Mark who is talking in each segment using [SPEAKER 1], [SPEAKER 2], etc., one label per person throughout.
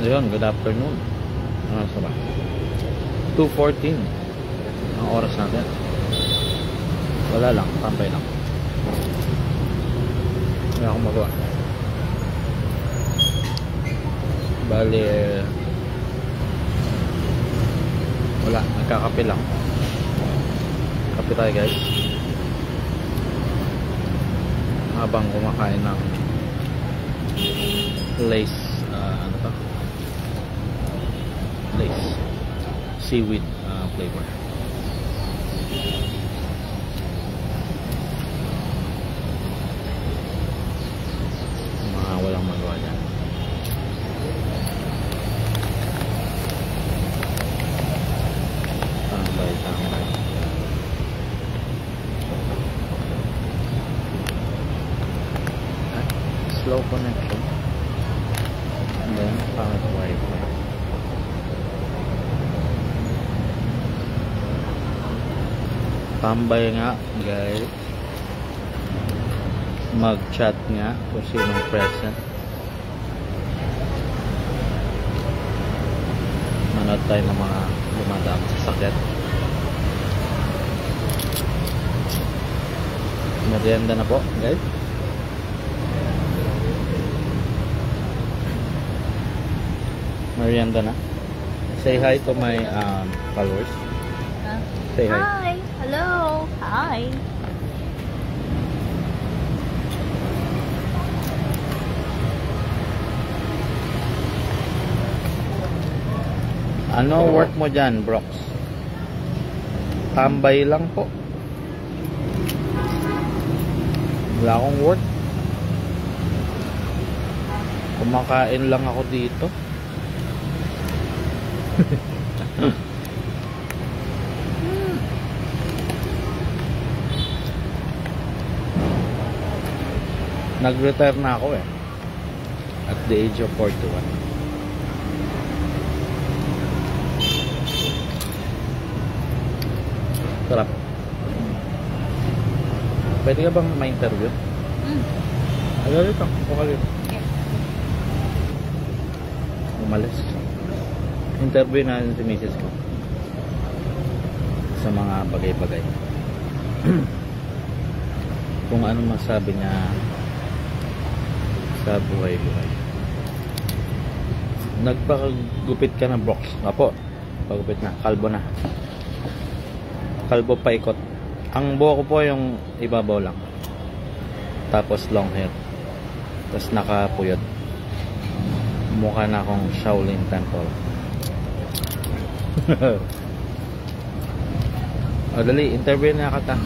[SPEAKER 1] Ayun, good afternoon. Ano sa ba? 2:14 ang oras natin. Wala lang, tambay lang. Hindi ako magawa. Bali, wala, nagkakape lang. Kape tayo guys. Habang kumakain ng Lace, ano to? Lace seaweed flavor. Mga walang magawa dyan. Tambay. Slow connection. And then pangit wifi. Tambay nga guys. Mag-chat nga kung sinong present. Manood tayo ng mga dumadaan sa sakit. Merienda na po guys. Merienda na. Say hi to my followers. Say hi.
[SPEAKER 2] Hi. Hello. Hi.
[SPEAKER 1] Ano work mo dyan, Brox? Tambay lang po. Wala akong work. Kumakain lang ako dito. Nag-retire na ako at the age of 41. Sarap. Pwede ka bang ma-interview? Ano rito? Umalis. Interview na si Mrs. ko sa mga bagay-bagay. Kung ano masabi niya sa buhay-buhay. Nagpakagupit ka na, Brox. Apo, pagupit na. Kalbo na. Kalbo paikot. Ang buho ko po yung ibabaw lang. Tapos long hair. Tapos nakapuyod. Mukha na akong Shaolin Temple. O dali, interview na kita.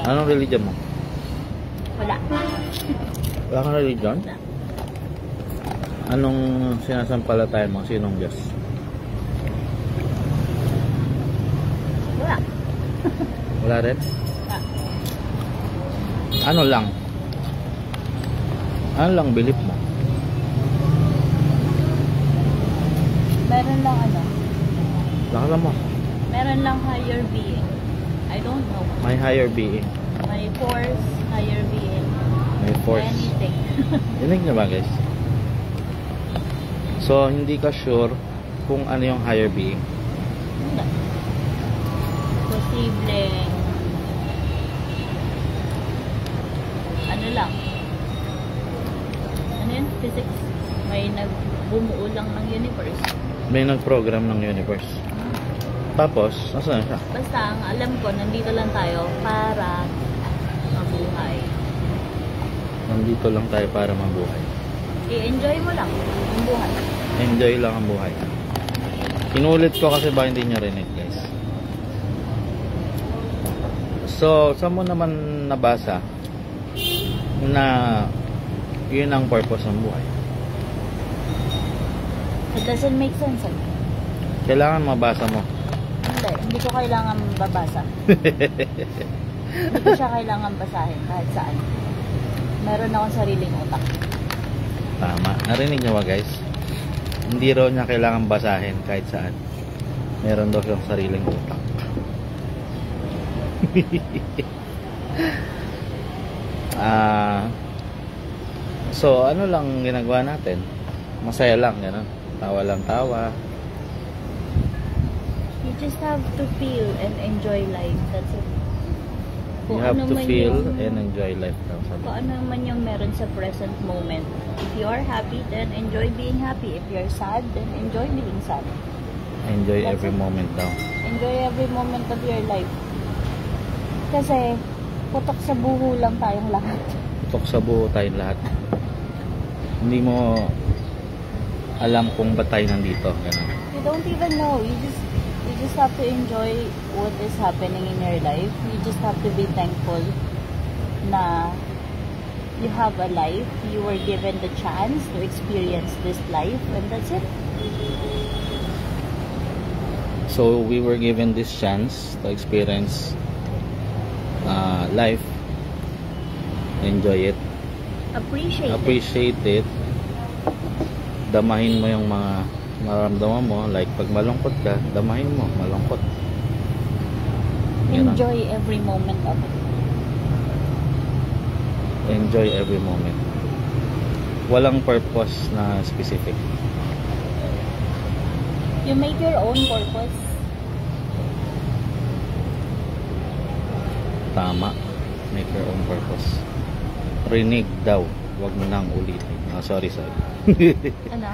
[SPEAKER 1] Anong religion mo?
[SPEAKER 2] Wala.
[SPEAKER 1] Wala kang religion? Anong sinasampalatayan mo? Sinong Diyos?
[SPEAKER 2] Wala.
[SPEAKER 1] Wala rin?
[SPEAKER 2] Wala.
[SPEAKER 1] Ano lang? Ano lang belief mo?
[SPEAKER 2] Meron lang ano?
[SPEAKER 1] Lakala mo?
[SPEAKER 2] Meron lang higher being. I don't know.
[SPEAKER 1] May higher being.
[SPEAKER 2] May force, higher being.
[SPEAKER 1] May force.
[SPEAKER 2] Anything.
[SPEAKER 1] Dinig na ba guys? So, hindi ka sure kung ano yung higher being.
[SPEAKER 2] Hindi. Posible. Ano lang? Ano yun? Physics. May nagbumuo lang ng universe.
[SPEAKER 1] May nag-program ng universe. Tapos, nasaan siya?
[SPEAKER 2] Basta ang alam ko, nandito lang tayo para mabuhay.
[SPEAKER 1] Nandito lang tayo para mabuhay.
[SPEAKER 2] I-enjoy mo lang ang buhay.
[SPEAKER 1] Enjoy lang ang buhay. Inulit ko kasi ba hindi nyo rinig guys. So, saan mo naman nabasa na yun ang purpose ng buhay?
[SPEAKER 2] It doesn't make sense.
[SPEAKER 1] Kailangan mabasa mo.
[SPEAKER 2] Hindi ko kailangan babasa. Hindi ko siya kailangan basahin kahit saan. Meron akong sariling utak.
[SPEAKER 1] Tama. Narinig nyo ba guys? Hindi raw niya kailangan basahin kahit saan. Meron daw siyang sariling utak. So ano lang ginagawa natin? Masaya lang, gano'n. tawa lang tawa.
[SPEAKER 2] You just have to feel and enjoy life. That's it.
[SPEAKER 1] You have to feel and enjoy life daw.
[SPEAKER 2] Kung ano man yung meron sa present moment. If you are happy, then enjoy being happy. If you're sad, then enjoy being sad.
[SPEAKER 1] Enjoy
[SPEAKER 2] That's
[SPEAKER 1] every
[SPEAKER 2] it.
[SPEAKER 1] moment daw.
[SPEAKER 2] Enjoy every moment of your life. Kasi, putok sa buho lang tayong lahat.
[SPEAKER 1] Putok sa buo tayong lahat. Hindi mo alam kung ba't tayo nandito. Ganun.
[SPEAKER 2] You don't even know. You just have to enjoy what is happening in your life. You just have to be thankful na you have a life. You were given the chance to experience this life, and that's it.
[SPEAKER 1] So we were given this chance to experience life. Enjoy it. Appreciate it. Damahin mo yung mga maramdaman mo. Like pag malungkot ka, damahin mo, malungkot.
[SPEAKER 2] Enjoy every moment of it.
[SPEAKER 1] Enjoy every moment. Walang purpose na specific.
[SPEAKER 2] You make your own purpose.
[SPEAKER 1] Tama. Make your own purpose. Rinig daw. Huwag mo nang ulitin. Sorry.
[SPEAKER 2] Ano?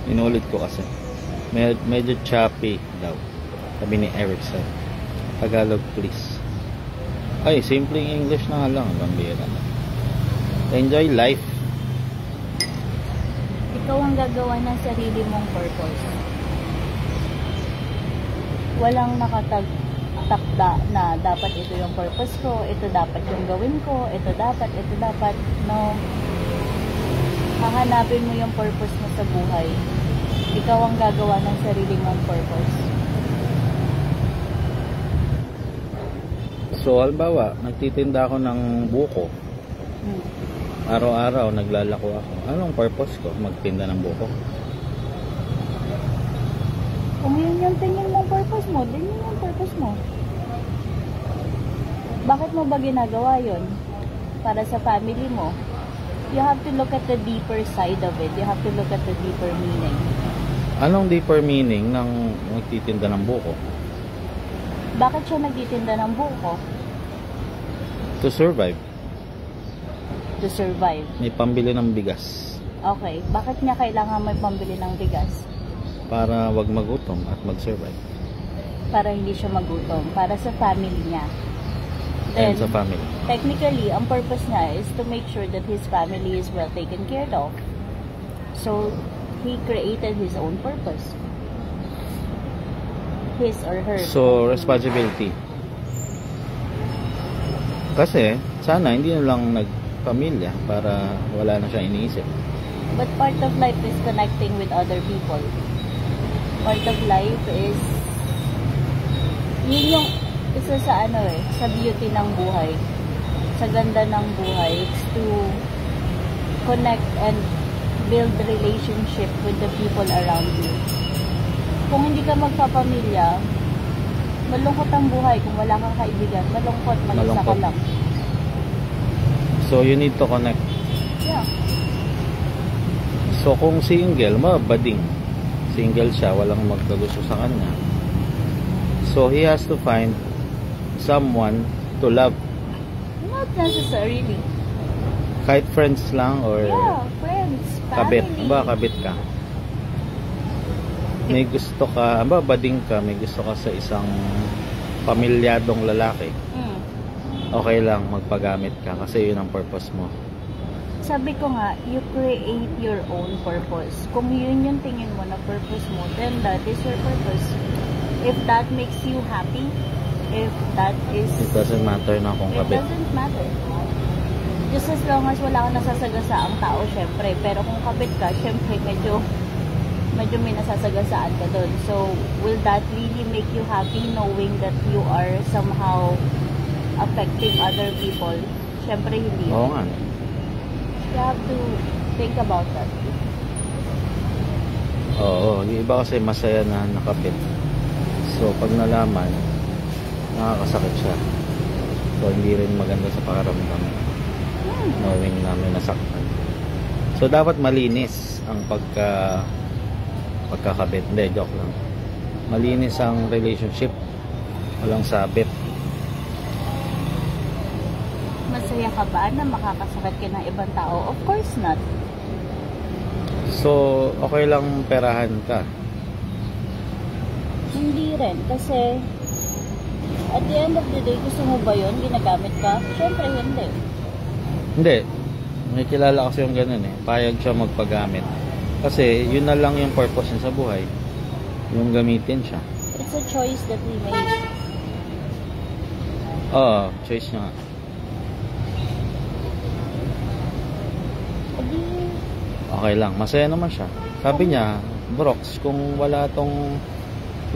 [SPEAKER 1] Inulit ko kasi. Medyo choppy daw. Sabi ni Erickson. Tagalog please. Ay, simpleng English na nga lang. Bambira. Enjoy life.
[SPEAKER 2] Ikaw ang gagawa ng sarili mong purpose. Walang nakatakda na dapat ito yung purpose ko, ito dapat yung gawin ko, ito dapat. No. Hahanapin mo yung purpose mo sa buhay. Ikaw ang gagawa ng sarili mong purpose.
[SPEAKER 1] So, halimbawa, nagtitinda ako ng buko. Araw-araw, naglalako ako. Anong purpose ko? Magtinda ng buko.
[SPEAKER 2] Kung yun yung tingin mong purpose mo, din yun yung purpose mo. Bakit mo ba ginagawa yun? Para sa family mo. You have to look at the deeper side of it. You have to look at the deeper meaning.
[SPEAKER 1] Anong deeper meaning ng nagtitinda ng buko?
[SPEAKER 2] Bakit siya nagtitinda ng buko?
[SPEAKER 1] To survive.
[SPEAKER 2] To survive.
[SPEAKER 1] May pambili ng bigas.
[SPEAKER 2] Okay. Bakit niya kailangan may pambili ng bigas?
[SPEAKER 1] Para wag magutom at mag-survive.
[SPEAKER 2] Para hindi siya magutom. Para sa family niya.
[SPEAKER 1] And sa family.
[SPEAKER 2] Technically, ang purpose niya is to make sure that his family is well taken care of. So, he created his own purpose. His or her.
[SPEAKER 1] So, responsibility. Kasi, sana hindi na lang nagpamilya para wala na siya iniisip.
[SPEAKER 2] But part of life is connecting with other people. Part of life is yun yung isa sa sa beauty ng buhay, sa ganda ng buhay. It's to connect and build relationship with the people around you. Kung hindi ka magpapamilya, malungkot ang buhay. Kung wala kang kaibigan, malungkot, mag-isa ka lang.
[SPEAKER 1] So you need to connect.
[SPEAKER 2] Yeah.
[SPEAKER 1] So kung single, bading. Single siya, walang magkagusto sa kanya. So he has to find someone to love.
[SPEAKER 2] Not necessarily.
[SPEAKER 1] Kahit friends lang or
[SPEAKER 2] friends,
[SPEAKER 1] kabit.
[SPEAKER 2] family.
[SPEAKER 1] Kabit ka. May gusto ka, bading ka, may gusto ka sa isang pamilyadong lalaki. Okay lang, magpagamit ka kasi yun ang purpose mo.
[SPEAKER 2] Sabi ko nga, you create your own purpose. Kung yun yung tingin mo na purpose mo, then that is your purpose. If that makes you happy, if that is...
[SPEAKER 1] It doesn't matter na kung kabit.
[SPEAKER 2] It doesn't matter. Just as long as wala kang nasasagasaan tao, syempre. Pero kung kabit ka, syempre medyo may nasasagasaan ka dun. So, will that really make you happy knowing that you are somehow affecting other people? Syempre hindi.
[SPEAKER 1] Oo nga.
[SPEAKER 2] You have to think about that.
[SPEAKER 1] Oo, yung iba kasi masaya na nakapit. So, pag nalaman, nakakasakit siya. So, hindi rin maganda sa pakiramdam. Knowing na may nasaktan. So, dapat malinis ang pagkakabit. Hindi, joke lang. Malinis ang relationship. Walang sabit.
[SPEAKER 2] Masaya ka ba na makakasakit ka ng ibang tao? Of course not.
[SPEAKER 1] So, okay lang perahan ka?
[SPEAKER 2] Hindi rin. Kasi, at the end of the day, gusto mo ba yun? Ginagamit ka? Siyempre, hindi.
[SPEAKER 1] Hindi. May kilala kasi yung ganun eh. Payag siya magpagamit. Kasi, yun na lang yung purpose niya sa buhay. Yung gamitin siya.
[SPEAKER 2] It's a choice that we make.
[SPEAKER 1] Oo, choice niya nga.
[SPEAKER 2] Adi,
[SPEAKER 1] Okay lang. Masaya naman siya. Sabi niya, Brox, kung wala tong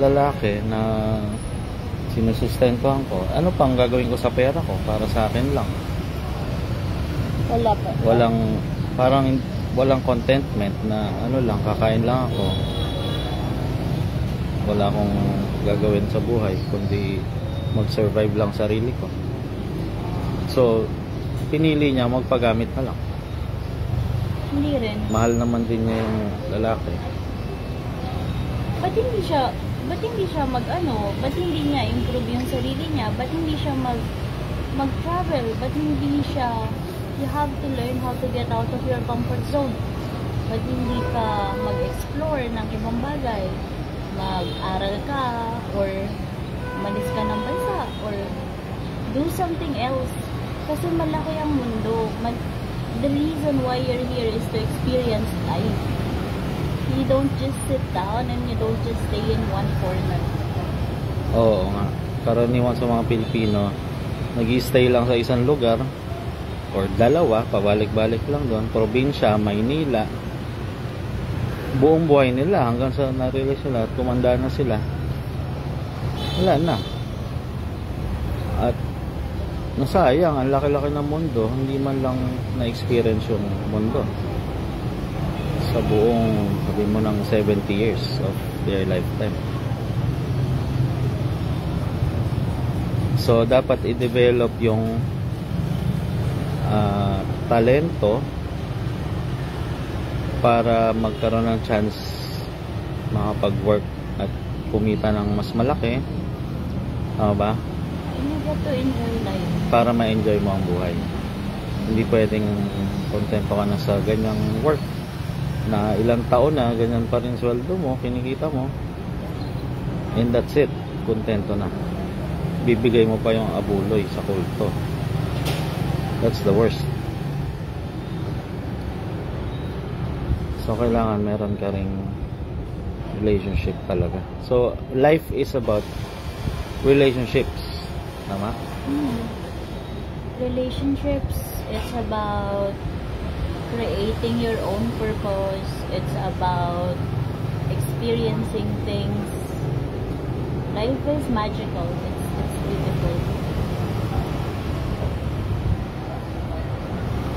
[SPEAKER 1] lalaki na sinusustentuhan ko, ano pang gagawin ko sa pera ko? Para sa akin lang.
[SPEAKER 2] wala pa.
[SPEAKER 1] Walang contentment na ano lang, kakain lang ako. Wala akong gagawin sa buhay, kundi mag-survive lang sarili ko. So, pinili niya magpagamit na lang.
[SPEAKER 2] Hindi rin.
[SPEAKER 1] Mahal naman din niya yung lalaki.
[SPEAKER 2] Ba't hindi siya ba't hindi niya improve yung sarili niya? Ba't hindi siya mag-travel? Ba't hindi siya, you have to learn how to get out of your comfort zone. Ba't hindi ka mag-explore ng ibang bagay? Mag-aral ka, or malis ka ng bansa, or do something else. Kasi malaki ang mundo. The reason why you're here is to experience life. You don't just sit down and you don't just stay in one corner.
[SPEAKER 1] Oo nga. Karaniwan sa mga Pilipino, nag-i-stay lang sa isang lugar or dalawa, pabalik-balik lang doon. Probinsya, Maynila. Buong buhay nila hanggang sa na-realize sila at tumanda na sila. Wala na. At nasayang, ang laki-laki ng mundo, hindi man lang na-experience yung mundo sa buong, sabi mo, ng 70 years of their lifetime. So, dapat i-develop yung talento para magkaroon ng chance makapag-work at kumita ng mas malaki. Tama ba?
[SPEAKER 2] You get to enjoy life.
[SPEAKER 1] Para ma-enjoy mo ang buhay. Hindi pwedeng kontento ka na sa ganyang work na ilang taon na ganyan pa rin sweldo mo, kinikita mo, and that's it, kontento na. Bibigay mo pa yung abuloy sa kulto. That's the worst. So kailangan meron ka ring relationship talaga. So life is about relationships. Tama?
[SPEAKER 2] Relationships, it's about creating your own purpose. It's about experiencing things. Life is magical. It's beautiful.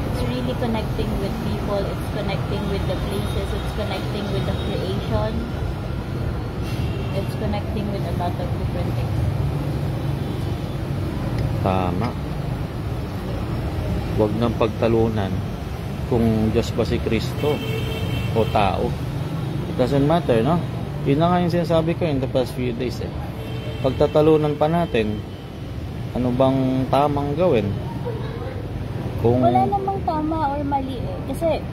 [SPEAKER 2] It's really connecting with people. It's connecting with the places. It's connecting with the creation. It's connecting with a lot of different things.
[SPEAKER 1] Tama. Huwag nang pagtalunan kung Diyos ba si Kristo o tao. It doesn't matter, no? Yun na nga yung sinasabi ko in the past few days eh. Pagtatalunan pa natin, ano bang tamang gawin? Kung
[SPEAKER 2] Wala namang tama or mali eh. Kasi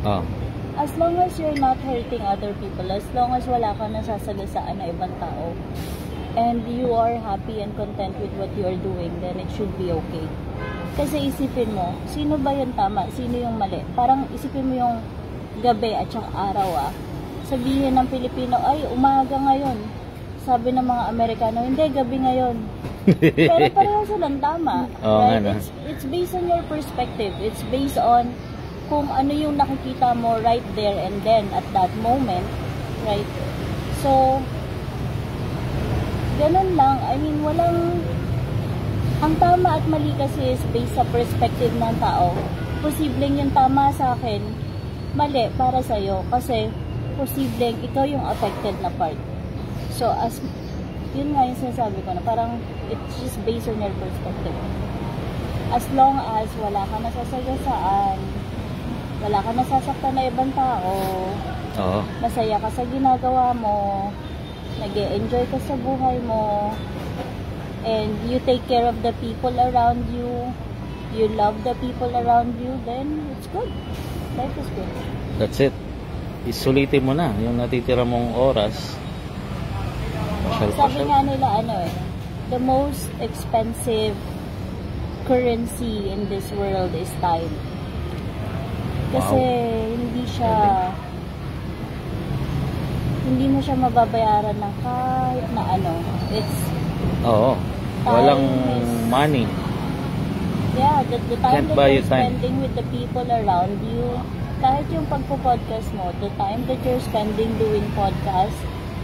[SPEAKER 2] as long as you're not hurting other people, as long as wala ka nasasagasaan na ibang tao, and you are happy and content with what you are doing, then it should be okay. Kasi isipin mo, sino ba yung tama? Sino yung mali? Parang isipin mo yung gabi at saka araw Sabihin ng Pilipino, ay, umaga ngayon. Sabi ng mga Amerikano, hindi, gabi ngayon. Pero pareho silang tama. Right? It's based on your perspective. It's based on kung ano yung nakikita mo right there and then at that moment. Right? So, ganun lang. I mean, ang tama at mali kasi is based sa perspective ng tao. Posibleng yung tama sa akin, mali para sa'yo. Kasi, posibleng ikaw yung affected na part. So, yun nga yung sinasabi ko na parang it's just based on your perspective. As long as wala ka nasasagasaan, wala ka nasasaktan na ibang tao,
[SPEAKER 1] Oo.
[SPEAKER 2] Masaya ka sa ginagawa mo, nag-e-enjoy ka sa buhay mo, and you take care of the people around you, you love the people around you, then it's good. Life is good.
[SPEAKER 1] That's it. Isulitin mo na yung natitira mong oras.
[SPEAKER 2] Sabi nga nila, the most expensive currency in this world is time. Kasi hindi mo siya mababayaran ng kahit na ano.
[SPEAKER 1] Walang money.
[SPEAKER 2] Yeah, the time
[SPEAKER 1] Can't
[SPEAKER 2] that
[SPEAKER 1] buy
[SPEAKER 2] you're
[SPEAKER 1] you time.
[SPEAKER 2] spending with the people around you, kahit yung pagpo-podcast mo, the time that you're spending doing podcast,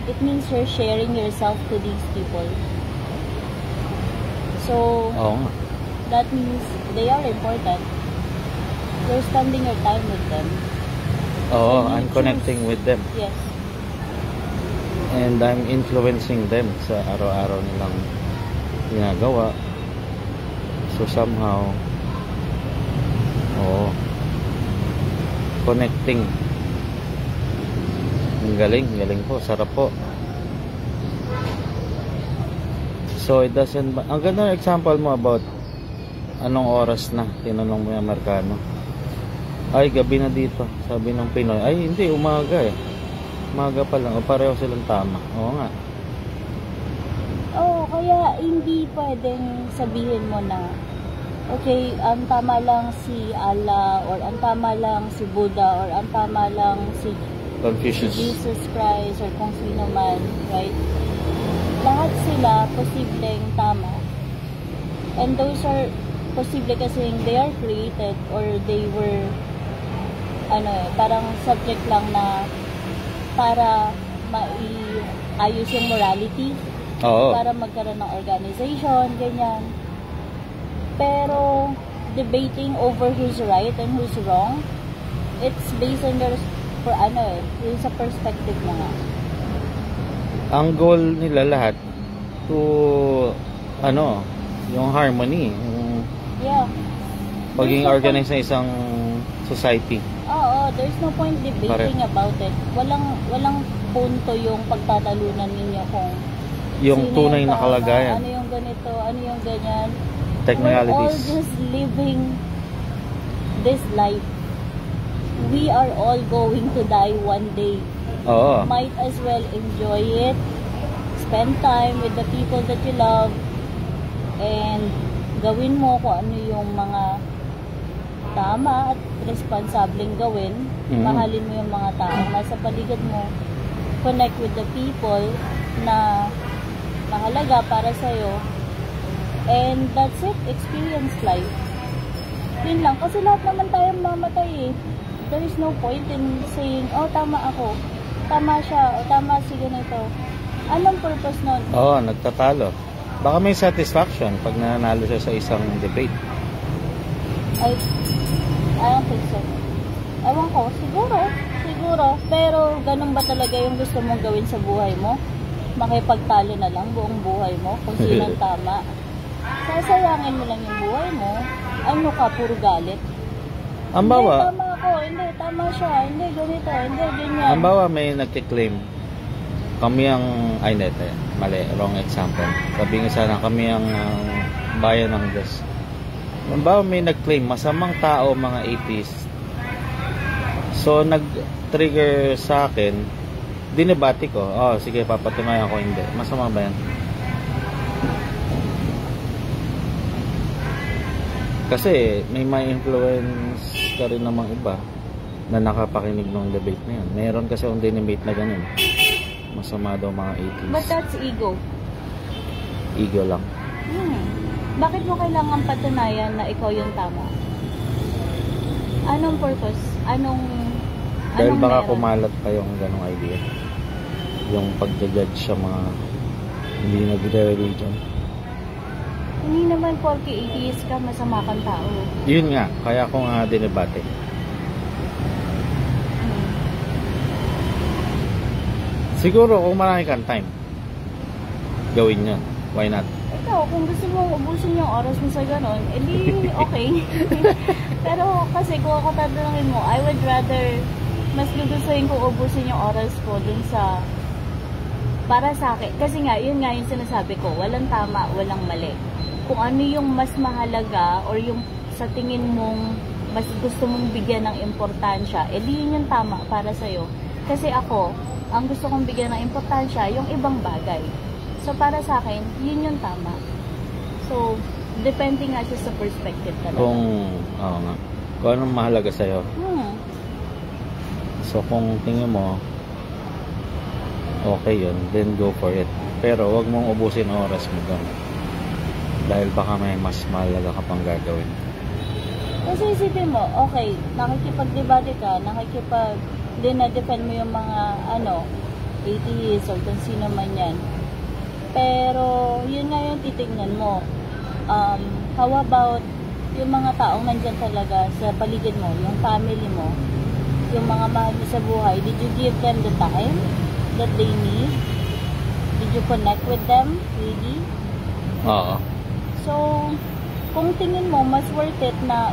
[SPEAKER 2] it means you're sharing yourself to these people. So, that means they are important. You're spending your time with them.
[SPEAKER 1] I'm connecting with them.
[SPEAKER 2] Yes.
[SPEAKER 1] And I'm influencing them sa araw-araw nilang ginagawa. So somehow, connecting. Ang galing po, sarap po. So it doesn't, ang ganda ng example mo about anong oras na, tinanong mo yung Amerikano. Ay, gabi na dito, sabi ng Pinoy. Ay, hindi, umaga eh. Umaga pa lang, o pareho silang tama. Oo nga.
[SPEAKER 2] Kaya hindi pwedeng sabihin mo na, okay, ang tama lang si Allah, or ang tama lang si Buddha, or ang tama lang si
[SPEAKER 1] Confucius,
[SPEAKER 2] Jesus Christ, or kung sino man, right? Lahat sila posibleng tama. And those are posible kasi they are created, or they were parang subject lang na para maiayos yung morality. Para magkaroon ng organization, ganyan. Pero debating over who's right and who's wrong, it's based on yung sa perspective na nga.
[SPEAKER 1] Ang goal nila lahat to yung harmony, yung pagiging organized na isang society.
[SPEAKER 2] There's no point debating about it. Walang punto yung pagtatalunan ninyo kung
[SPEAKER 1] yung tunay na kalagayan.
[SPEAKER 2] Ano yung ganito, ano yung ganyan.
[SPEAKER 1] Technicalities.
[SPEAKER 2] We're all just living this life. We are all going to die one day. Might as well enjoy it. Spend time with the people that you love. And gawin mo kung ano yung mga tama at responsableng gawin. Mahalin mo yung mga tao nasa paligid mo. Connect with the people na mahalaga para sa'yo. And that's it. Experience life. Yun lang. Kasi lahat naman tayong mamatay eh. There is no point in saying, tama ako. Tama siya. O tama si ganito. Anong purpose nun?
[SPEAKER 1] Nagtatalo. Baka may satisfaction pag nanalo siya sa isang debate.
[SPEAKER 2] I don't think so. Ewan ko. Siguro. Pero ganun ba talaga yung gusto mong gawin sa buhay mo? Makipagtalo na lang buong buhay mo kung sinong tama. Sasayangin mo lang yung buhay mo. Ano ka, puro galit?
[SPEAKER 1] Ambawa,
[SPEAKER 2] hindi, tama ako. Hindi, tama siya. Hindi, ganito. Hindi, ganyan.
[SPEAKER 1] Ambawa, may nagkiklaim. Kami ang, mali, wrong example. Sabi nga sana, kami ang bayan ng Diyos. Ambawa, may nagclaim, masamang tao, mga atheist. So, nag-trigger sa akin, dinibati ko. Sige, papatunayan ko hindi. Masama ba yan? Kasi may influence ka rin namang iba na nakapakinig ng debate na yan. Meron kasi yung dinibate na ganun. Masama daw mga 80s.
[SPEAKER 2] But that's ego.
[SPEAKER 1] Ego lang.
[SPEAKER 2] Bakit mo kailangan patunayan na ikaw yung tama? Anong purpose?
[SPEAKER 1] Dahil baka
[SPEAKER 2] meron?
[SPEAKER 1] kumalat pa yung ganong idea. Yung pag-judge sa mga hindi nagre-religion.
[SPEAKER 2] Hindi naman porke atheist ka, masama kang tao.
[SPEAKER 1] Yun nga, kaya ko nga dinibate. Siguro kung marami kang time, gawin yun. Why not?
[SPEAKER 2] Ikaw, kung gusto mo ubusin yung oras mo sa ganon, edi okay. Pero kasi kung ako tatanungin mo, I would rather mas gugustuhin kong ubusin yung oras ko dun sa para sa akin. Kasi nga, yun nga yung sinasabi ko, walang tama, walang mali. Kung ano yung mas mahalaga or yung sa tingin mong mas gusto mong bigyan ng importansya, edi yun yung tama para sa'yo. Kasi ako, ang gusto kong bigyan ng importansya, yung ibang bagay. So, para sa akin, yun yung tama. So, depende nga siya sa perspective talaga.
[SPEAKER 1] Oo nga. Kung anong mahalaga sa'yo. So, kung tingin mo, okay yun, then go for it. Pero, wag mong ubusin oras mo doon. Dahil baka may mas mahalaga ka pang gagawin.
[SPEAKER 2] Kasi isipin mo, okay, nakikipag-debate ka, dinadepend mo yung mga, atheists or kung sino man yan. Pero, yun nga yung titignan mo. How about yung mga taong nandyan talaga sa paligid mo, yung family mo, yung mga mahal mo sa buhay, did you give them the time that they need? Did you connect with them, really?
[SPEAKER 1] Oo.
[SPEAKER 2] So, kung tingin mo, mas worth it na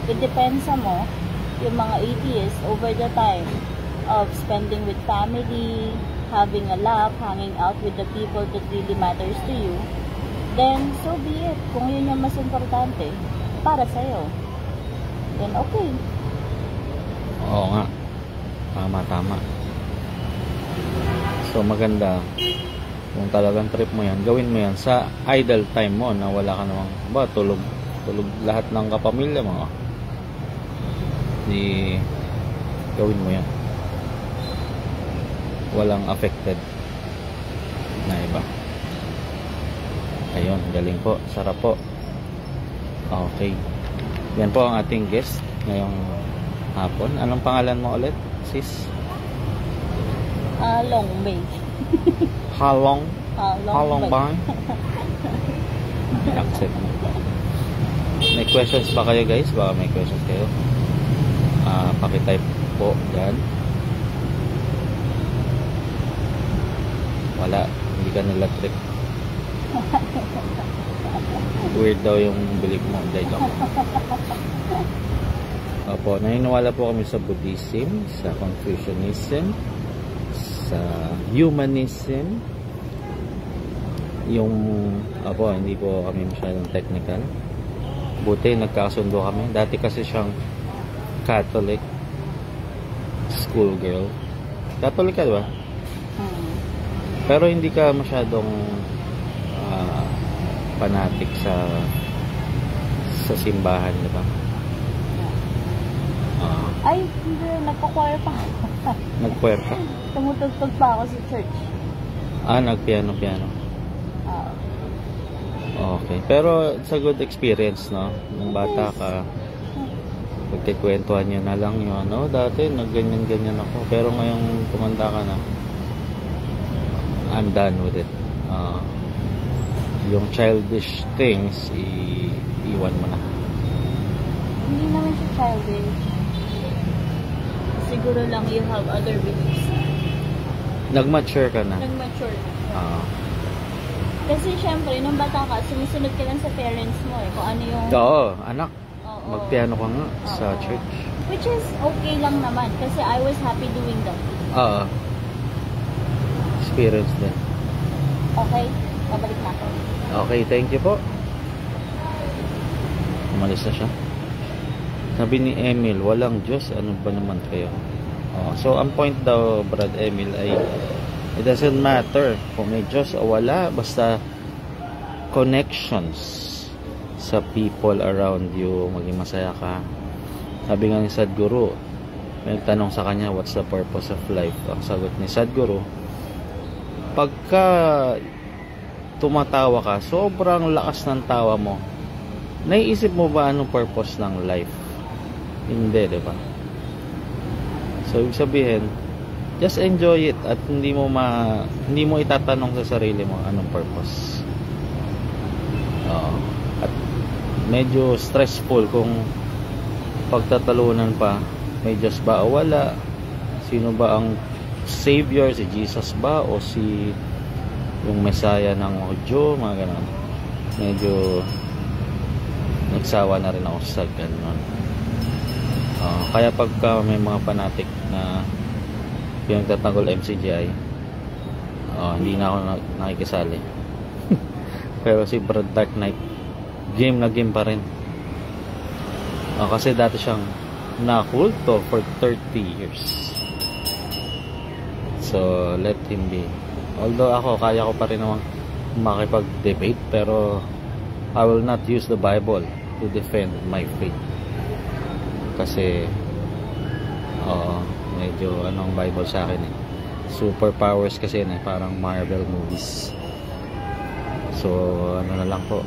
[SPEAKER 2] i-depensa mo yung mga atheists over the time of spending with family, having a laugh, hanging out with the people that really matters to you, then so be it. Kung yun yung mas importante para sa'yo, then okay.
[SPEAKER 1] Oo nga. Tama. So, maganda. Kung talagang trip mo yan, gawin mo yan sa idle time mo na wala ka namang, tulog lahat ng kapamilya mo. Di, gawin mo yan. Walang affected na iba. Ayun, galing po. Sarap po. Okay. Yan po ang ating guest ngayong hapon. Anong pangalan mo ulit, sis?
[SPEAKER 2] Long Bay.
[SPEAKER 1] Halong Bay. Accept mo. May questions ba kayo, guys? Baka may questions kayo. Pakitype po dyan. Wala. Hindi ka nila trip. Weird daw yung belief mo. Dahil ako. Opo, naniniwala po kami sa Buddhism, sa Confucianism, sa humanism. Hindi po kami masyadong technical. Buti nagkasundo kami. Dati kasi siyang Catholic schoolgirl. Catholic ka, diba? Pero hindi ka masyadong fanatic sa simbahan, diba?
[SPEAKER 2] Ay, hindi. Nagko-choir pa ako.
[SPEAKER 1] Nag-choir ka?
[SPEAKER 2] Tumutugtog pa ako sa church.
[SPEAKER 1] Nag-piano. Okay. Pero it's a good experience, no? Nung bata ka, pagkikwentuhan nyo na lang yung dati nagganyan-ganyan ako. Pero ngayong tumanda ka na, I'm done with it. Yung childish things, iwan mo na.
[SPEAKER 2] Hindi naman siya childish. Siguro lang you have other beliefs.
[SPEAKER 1] Nag-mature ka na?
[SPEAKER 2] Nag-mature. Kasi syempre, nung bata ka, sumusunod ka lang sa parents mo kung ano yung...
[SPEAKER 1] Oo, anak. Magpiano ka nga sa church.
[SPEAKER 2] Which is okay lang naman kasi I was happy doing that.
[SPEAKER 1] Experience din.
[SPEAKER 2] Okay, babalik na ako.
[SPEAKER 1] Okay, thank you po. Umalis na siya. Sabi ni Emil, walang Diyos, ano ba naman kayo? So, ang point daw, Brad Emil, ay it doesn't matter kung may Diyos o wala, basta connections sa people around you, maging masaya ka. Sabi nga ni Sadhguru, may tanong sa kanya, what's the purpose of life? Ang sagot ni Sadhguru, pagka tumatawa ka, sobrang lakas ng tawa mo, naiisip mo ba anong purpose ng life? Hindi, diba? So, ibig sabihin, just enjoy it at hindi mo itatanong sa sarili mo anong purpose. At medyo stressful kung pagtatalunan pa, may Diyos ba o wala? Sino ba ang Savior? Si Jesus ba? O si yung Messiah ng Hudyo? Mga ganun. Medyo nagsawa na rin ako sa ganun. Kaya pagka may mga fanatic na pinagtatanggol MCGI, hindi na ako nakikisali. Pero si Brad Dark Knight, game na game pa rin. Kasi dati siyang nakulto for 30 years. So, let him be. Although ako, kaya ko pa rin naman makipag-debate, pero I will not use the Bible to defend my faith. Kasi, medyo anong Bible sa akin eh. Superpowers kasi yun eh, parang Marvel movies. So, ano na lang po.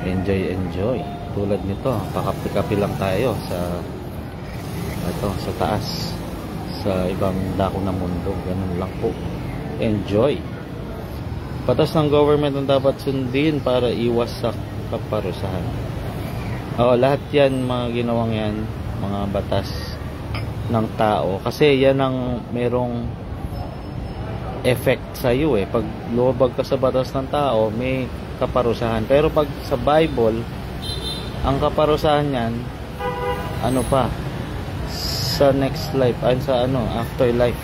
[SPEAKER 1] Enjoy. Tulad nito, pakapi-kapi lang tayo sa taas. Sa ibang dako ng mundo. Ganun lang po. Enjoy. Batas ng government ang dapat sundin para iwas sa kaparusahan. Lahat yan, mga ginawang yan, mga batas ng tao. Kasi yan ang merong effect sa iyo eh. Pag lumabag ka sa batas ng tao, may kaparusahan. Pero pag sa Bible, ang kaparusahan yan, sa next life, afterlife.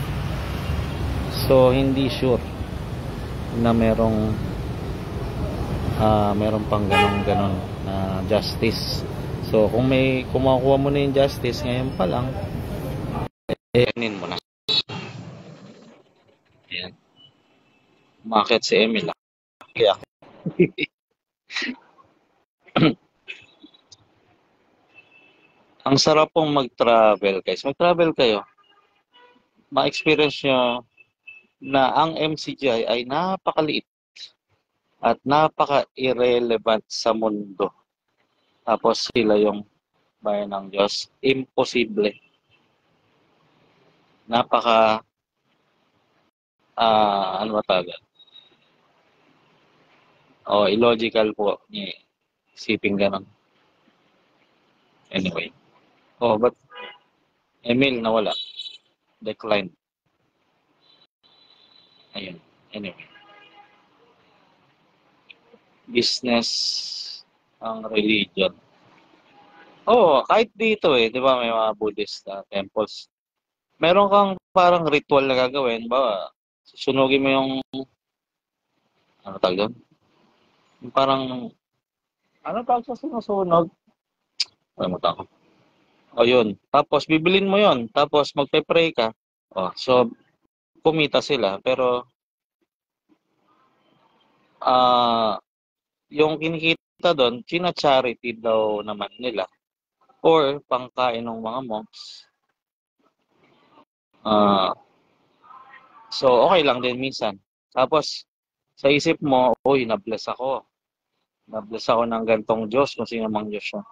[SPEAKER 1] So, hindi sure na merong pang ganon na justice. So, kung kumakuha mo na yung justice, ngayon pa lang, anin mo na. Ayan. Umakit si Emil. Kaya ang sarap pong mag-travel, guys. Mag-travel kayo. Ma-experience nyo na ang MCGI ay napakaliit at napaka-irrelevant sa mundo. Tapos sila yung bayan ng Diyos. Imposible. Ano ba talaga? Illogical po. Isipin ganun. Anyway. But Emil nawala. Decline. Ayun. Anyway. Business ang religion. Kahit dito di ba may mga Buddhist temples. Meron kang parang ritual na gagawin. Susunugin mo yung ano tawag doon? Yung parang tawag sa sinusunog? Ko. Yun. Tapos bibilin mo yun. Tapos magpe-pray ka. So kumita sila. Pero yung kinikita doon, china-charity daw naman nila. Or pangkain ng mga monks. So okay lang din minsan. Tapos sa isip mo, na-bless ako. Na-bless ako ng gantong Diyos, kung sino mang Diyos siya.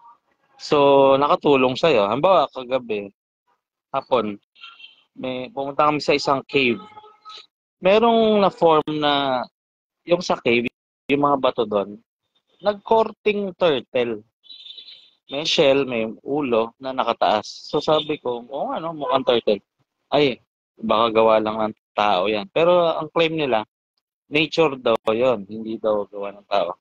[SPEAKER 1] So, nakatulong sa'yo. Halimbawa, kagabi, hapon, pumunta kami sa isang cave. Merong na-form na, yung sa cave, yung mga bato doon, nag-courting turtle. May shell, may ulo na nakataas. So, sabi ko, mukhang turtle. Ay, baka gawa lang ng tao yan. Pero, ang claim nila, nature daw yon, hindi daw gawa ng tao.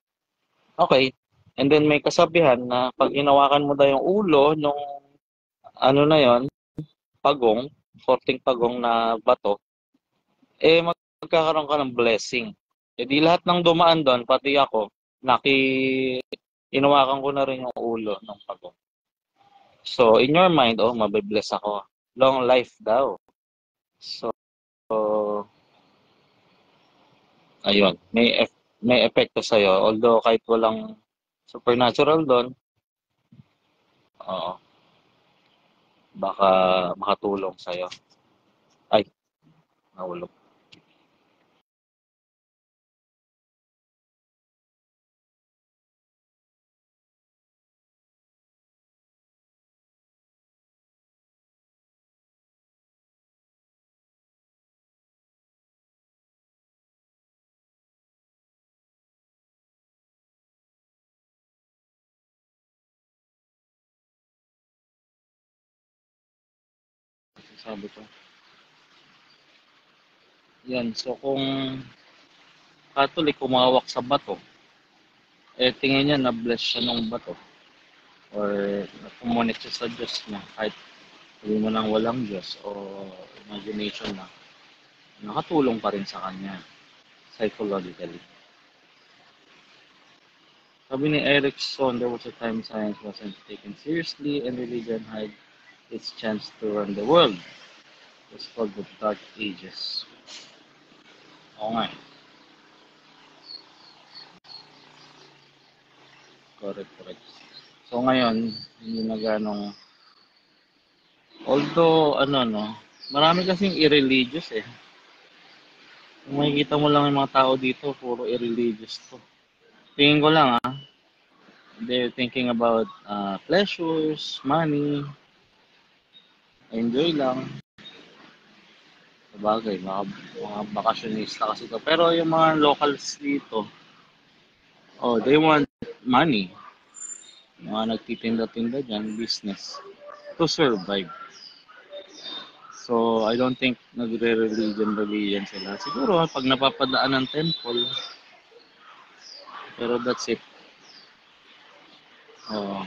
[SPEAKER 1] Okay. And then may kasabihan na pag hinawakan mo daw yung ulo nung courting pagong na bato, magkakaroon ka ng blessing. Di lahat ng dumaan doon, pati ako, hinawakan ko na rin yung ulo ng pagong. So, in your mind, mabibless ako. Long life daw. So, ayun, may epekto sa'yo. Although kahit walang supernatural doon, baka makatulong sa'yo. Ay, nahulog. Sabi ko. Yan, so kung Catholic kumawak sa bato, tingin niya na-bless siya ng bato or Kumonit siya sa Diyos niya. Kahit sabi mo nang walang Diyos o imagination na, nakatulong pa rin sa kanya psychologically. Sabi ni Erickson, there was a time science wasn't taken seriously and religion had its chance to run the world. It was called the Dark Ages. Oo nga. Correct. So ngayon, hindi na ganong, although marami kasing irreligious eh. Kung makikita mo lang yung mga tao dito, puro irreligious to. Tingin ko lang they're thinking about pleasures, money, enjoy lang. Sabagay, mga bakasyonista kasi to. Pero yung mga locals dito, they want money. Mga nagtitinda-tinda dyan, business, to survive. So, I don't think nagre-religion sila. Siguro, pag napapadaan ng temple, pero that's it.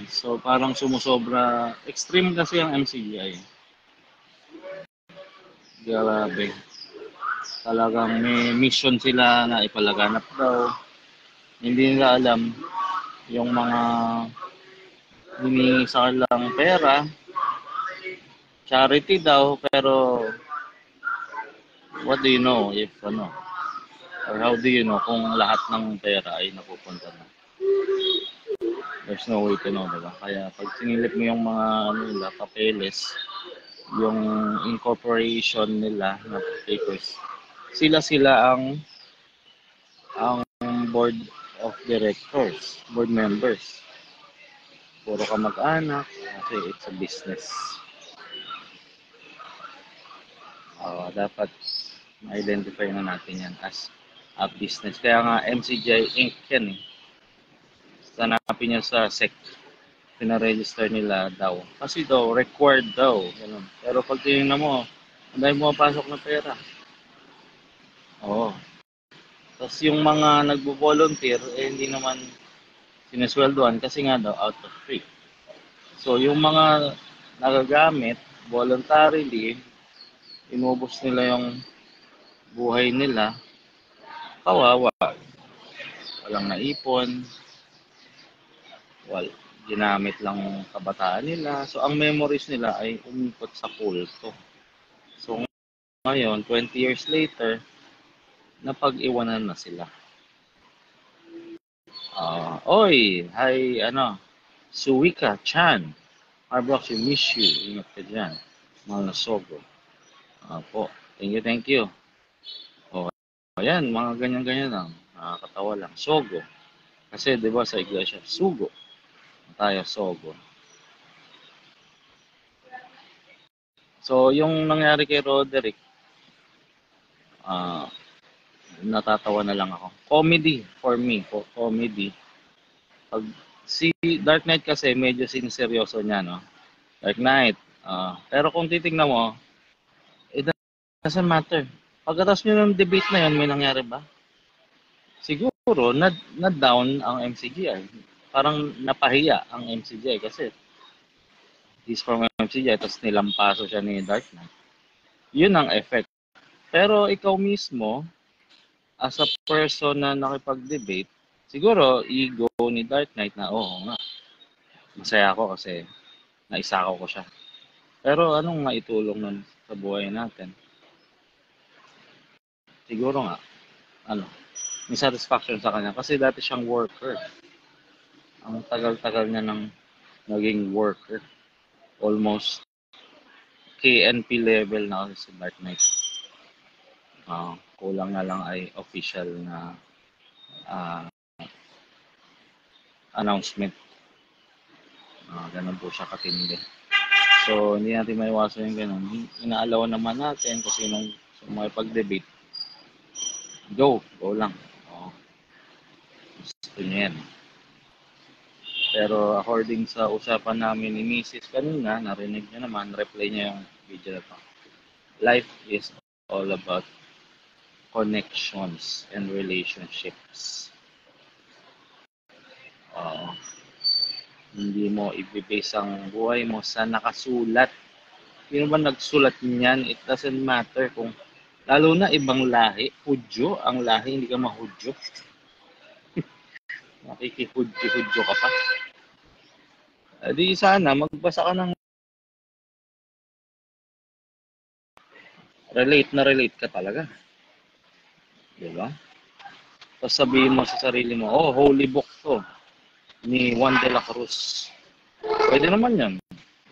[SPEAKER 1] So, parang sumusobra. Extreme kasi ang MCGI. Grabe. Talagang may mission sila na ipalaganap daw. Hindi nila alam yung mga hiningi sa kanilang pera. Charity daw, pero what do you know if or how do you know kung lahat ng pera ay napupunta na? There's no way to know, diba? Kaya pag sinilip mo yung mga nila, papeles, yung incorporation nila na papers, sila ang board of directors, board members. Puro kamag-anak kasi it's a business. Dapat ma-identify na natin yan as a business. Kaya nga MCGI Inc. yan eh. Hanapin niya sa SEC, pinaregister nila daw. Kasi daw, required daw. Ganun. Pero pag tingnan mo, ang dahil pumapasok na pera. Oo. Tapos yung mga nagbo-volunteer, hindi naman sinesweldoan kasi nga daw out of free. So yung mga nagagamit, voluntarily, inubos nila yung buhay nila, kawawa. Walang naipon, ginamit lang kabataan nila. So, ang memories nila ay umikot sa kulto. So, ngayon, 20 years later, napag-iwanan na sila. Oy, hi, Suwika, Chan. Arbrox, we miss you. Ingat ka dyan. Mahal na Sogo. Po, thank you. Ayan, mga ganyan-ganyan lang. Nakakatawa lang. Sogo. Kasi, di ba, sa iglesia, sugo. Tayo, Sogo. So, yung nangyari kay Roderick, natatawa na lang ako. Comedy for me, comedy. Pag si Dark Knight kasi medyo sineryoso niya, no? Dark Knight. Pero kung titingnan mo, it doesn't matter. Pagkatapos nyo ng debate na yun, may nangyari ba? Siguro, na-down ang MCGI. Parang napahiya ang MCGI kasi he's from MCGI, tapos nilampaso siya ni Dark Knight. Yun ang effect. Pero ikaw mismo, as a person na nakipag-debate, siguro ego ni Dark Knight na nga, masaya ako kasi naisakaw ko siya. Pero anong maitulong nun sa buhay natin? Siguro nga, may satisfaction sa kanya kasi dati siyang worker. Ang tagal-tagal niya ng naging worker. Almost KNP level na kasi si Dark Knight. Kulang na lang ay official na announcement. Ganun po siya katindi. So, hindi natin maiwasan yung ganun. Inaalawan naman natin kasi nung makipag-debate, go lang. Gusto niya yan. Pero according sa usapan namin ni Mrs. kanina, narinig niya naman, replay niya yung video na to. Life is all about connections and relationships. Hindi mo ibibase ang buhay mo sa nakasulat. Sino ba nagsulat niyan? It doesn't matter kung lalo na ibang lahi, Hudyo, ang lahi hindi ka mahudyo. Nakikihudyo-hudyo ka pa. Di sana magbasa ka ng relate ka talaga. Di ba? Tapos sabihin mo sa sarili mo, oh, holy book to ni Juan de la Cruz. Pwede naman yan.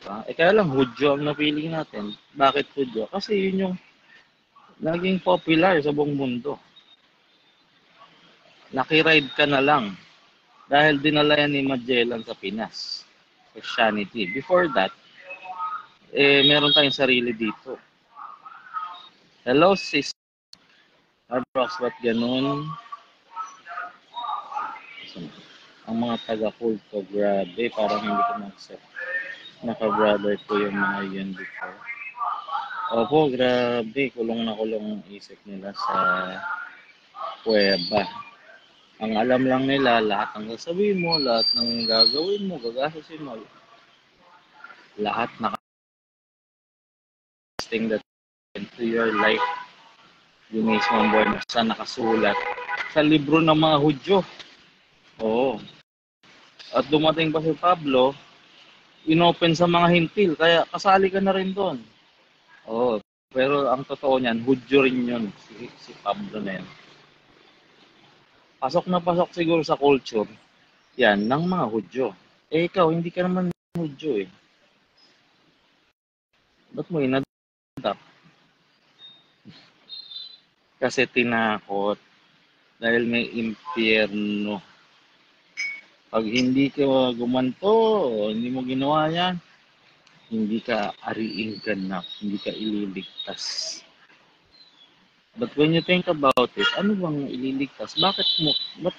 [SPEAKER 1] Diba? Kaya lang, Hudyo ang napili natin. Bakit Hudyo? Kasi yun yung naging popular sa buong mundo. Nakiride ka na lang dahil dinala yan ni Magellan sa Pinas. Christianity. Before that, meron tayong sarili dito. Hello, sis. Arbrox, ba't ganun? Ang mga taga-culto, grabe, parang hindi ko ma-accept. Naka-brother ko yung mga yun before. Opo, grabe, kulong na kulong ang isip nila sa kuweba. Ang alam lang nila, lahat ng sasabihin mo, lahat ng gagawin mo, gagastusin mo, lahat nakasting that into your life, yung mismo ang buhay mo sa nakasulat sa libro ng mga Hudyo. Oo. At dumating pa si Pablo, inopen sa mga hintil, kaya kasali ka na rin doon. Oo. Pero ang totoo niyan, Hudyo rin yun, si Pablo na yan. Pasok na pasok siguro sa culture, yan, ng mga Hudyo. Ikaw, hindi ka naman Hudyo eh. Ba't mo inadapt? Kasi tinakot dahil may impyerno. Pag hindi ka gumanto, hindi mo ginawa yan, hindi ka ariing ganap, hindi ka ililigtas. But when you think about it, ano bang ililigtas? Bakit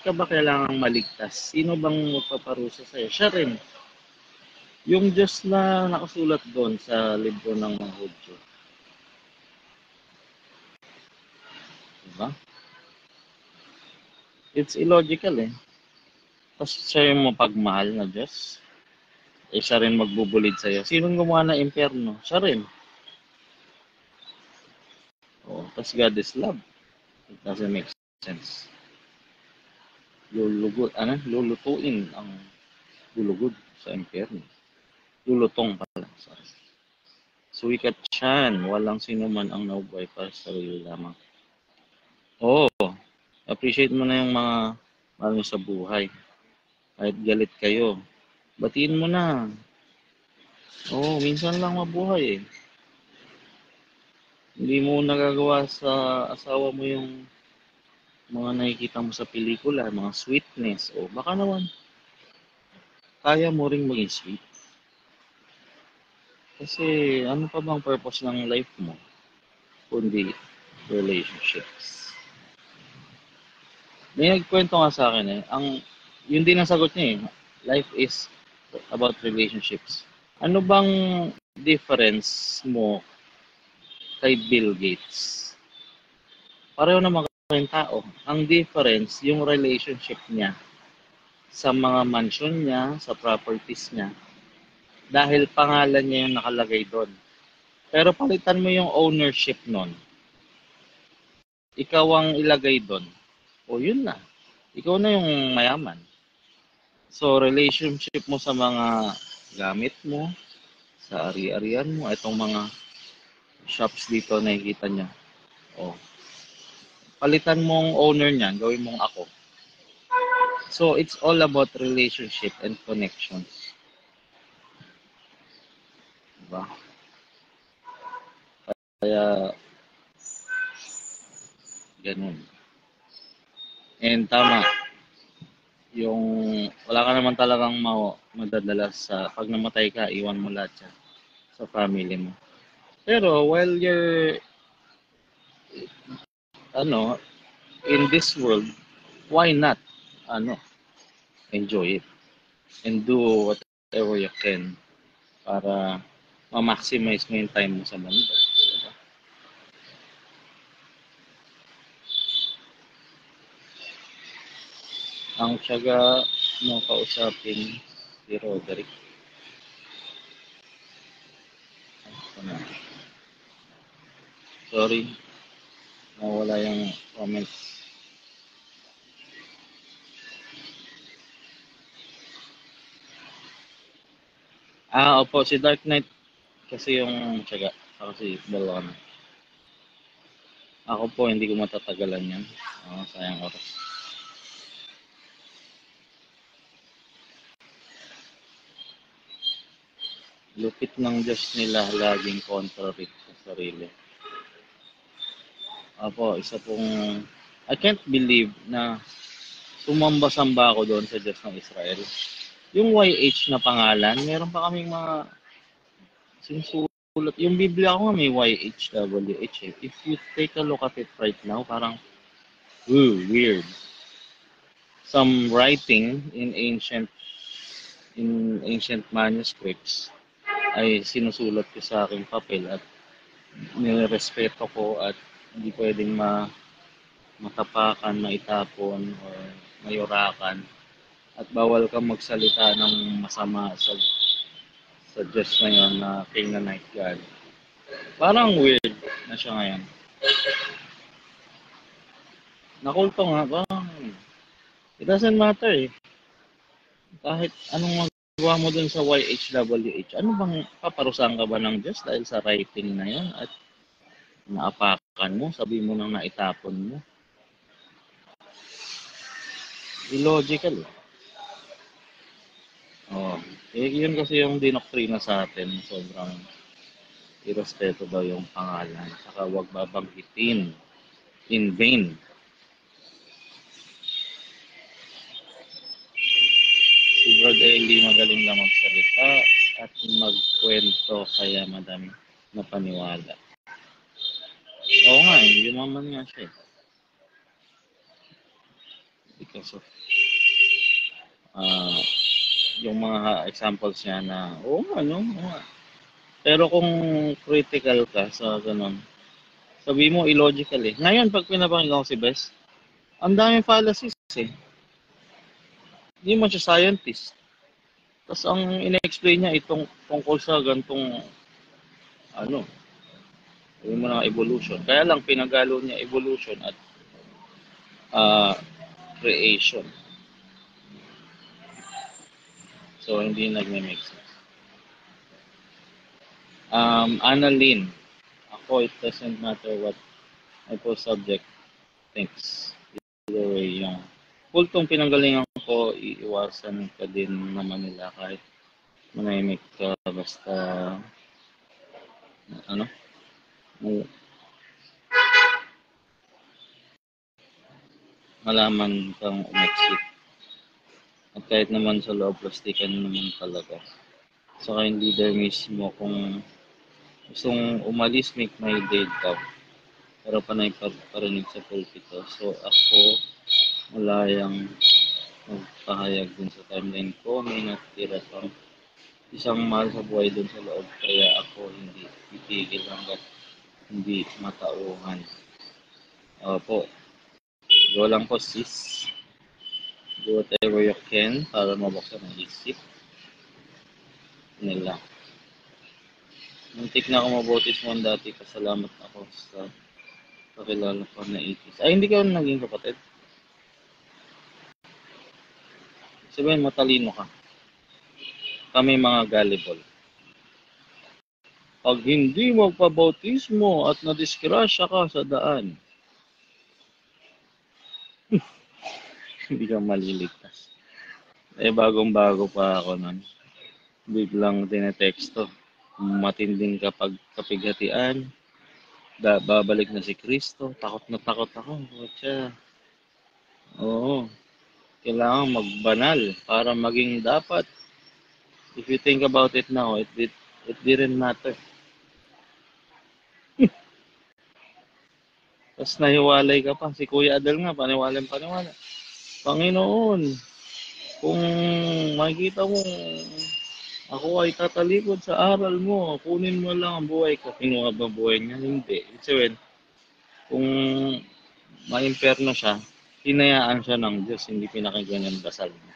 [SPEAKER 1] ka ba kailangang maligtas? Sino bang magpaparusa sa'yo? Siya rin. Yung Diyos na nakasulat doon sa libro ng mga Hudyo. Diba? It's illogical eh. Tapos siya yung mapagmahal na Diyos. Siya rin magbubulid sa'yo. Sinong gumawa ng impyerno? Siya rin. Tapos God is love. It doesn't make sense. Lulutuin ang gulugod sa impyerno. Lulutong pala. Sorry. Suwikat siyan, walang sino man ang nabubuhay para sa sarili lamang. Appreciate mo na yung mga mahal sa buhay. Kahit galit kayo, batiin mo na. Minsan lang mabuhay eh. Hindi mo nagagawa sa asawa mo yung mga nakikita mo sa pelikula, mga sweetness. Baka naman, kaya mo ring maging sweet. Kasi ano pa bang purpose ng life mo? Kundi relationships. May nagkwento nga sa akin yun din ang sagot niya eh. Life is about relationships. Ano bang difference mo kay Bill Gates? Pareho naman kayong tao. Ang difference, yung relationship niya sa mga mansion niya, sa properties niya, dahil pangalan niya yung nakalagay doon. Pero palitan mo yung ownership nun. Ikaw ang ilagay doon. Yun na. Ikaw na yung mayaman. So, relationship mo sa mga gamit mo, sa ari-arian mo, itong mga shops dito nakikita niya. Palitan mong owner niyan, gawin mong ako. So, it's all about relationship and connections. Diba? Kaya, ganun. And tama, yung wala ka naman talagang madadala sa pag namatay ka, iwan mo lahat yan sa family mo. Pero while you're in this world, why not enjoy it and do whatever you can para ma-maximize mo yung time mo sa mundo. Diba? Ang tiyaga mo kausapin Si Roderick. Ano? Sorry, nawala yung comments. Opo, si Dark Knight kasi yung tiyaga. Ako si Balwan. Ako po, hindi ko matatagalan yan. Sayang oras. Lupit ng Diyos nila laging contrary sa sarili. Opo, isa pong... I can't believe na sumamba-samba ako doon sa Diyos ng Israel. Yung YH na pangalan, meron pa kaming mga sinusulat. Yung Biblia ko nga may YHWH eh. If you take a look at it right now, parang, weird. Some writing in ancient manuscripts ay sinusulat ko sa aking papel at nirespeto ko at hindi pwedeng matapakan, maitapon, or mayurakan. At bawal kang magsalita ng masama sa Diyos na yun na Canaanite God. Parang weird na siya ngayon. Nakulto nga ba? It doesn't matter eh. Kahit anong magawa mo dun sa YHWH, ano bang paparusahan ka ba ng Diyos dahil sa writing na yun at naapakan mo, sabi mo nang naitapon mo? Illogical eh. Yun kasi yung dinoktrina sa atin, sobrang irespeto daw yung pangalan, saka huwag babanggitin in vain. Si Brad hindi magaling lang magsalita at magkwento, kaya madami na paniwala. Oo nga eh, yumaman nga siya eh. Because of yung mga examples niya na, pero kung critical ka sa ganun, sabi mo illogical eh. Ngayon, pag pinapakinggan ko si Bes, ang daming fallacies eh. Hindi mo siya scientist. Tapos ang ina-explain niya itong tungkol sa gantong sabi mo na evolution. Kaya lang pinagalo niya evolution at creation. So, hindi nagme-make sense. Annalyn, ako, it doesn't matter what my post subject thinks. Either way, yung kultong pinanggalingan ko, iiwasan ka din naman nila kahit manahimik ka, basta malaman kang umexit. At kahit naman sa loob, plastikan naman talaga. Saka yung leader mismo, kung gustong umalis, make my day daw. Pero panay parinig sa pulpito. So ako, malayang magpahayag dun sa timeline ko. May natira pang isang mahal sa buhay dun sa loob. Kaya ako hindi titigil hanggat hindi matauhan. Opo. Go lang po sis. Do whatever you can para mabuksan ang isip nila. Muntik na ako mabotis mo dati, pasalamat ako sa kakilala ko na 80s. Ay, hindi ka naging kapatid? Sabihin, matalino ka. Kami mga gullible. Pag hindi magpabautismo at nadisgrasya ka sa daan, hindi ka maliligtas. Bagong-bago pa ako nun. Biglang tinetexto. Matinding kapag kapighatian. Babalik na si Kristo. Takot na takot ako. Oo. Kailangan magbanal para maging dapat. If you think about it now, it didn't matter. Tapos nahiwalay ka pa. Si Kuya Adel nga, paniwala. Panginoon, kung makikita mo, ako ay tatalikod sa aral mo, kunin mo lang ang buhay ko. Kinuha ba buhay niya? Hindi. Ibig kung ma-imperno siya, hinayaan siya ng Diyos, hindi pinakinggan yung dasal niya.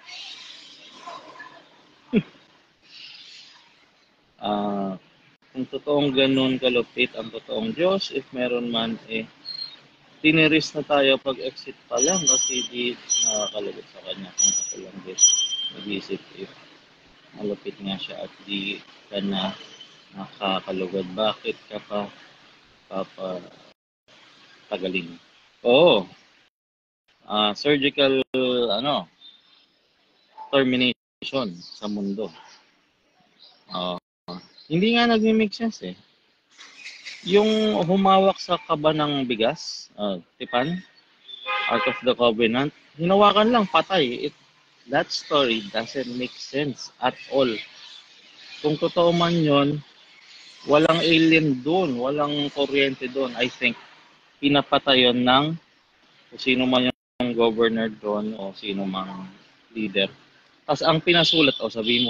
[SPEAKER 1] Kung totoong ganun kalupit ang totoong Diyos, if meron man, tiniris na tayo pag-exit pa lang kasi di nakakalagot sa kanya kung ako lang din mag-isip if malupit nga siya at di ka na nakakalugod. Bakit ka pa papatagalin? Oo, surgical termination sa mundo. Hindi nga nag-make sense eh. Yung humawak sa kaba ng bigas, tipan, Ark of the Covenant, hinawakan lang, patay. That story doesn't make sense at all. Kung totoo man yun, walang alien doon, walang kuryente doon. I think, pinapatay yun ng kung sino man yung governor doon o sino man leader. Tapos ang pinasulat, sabi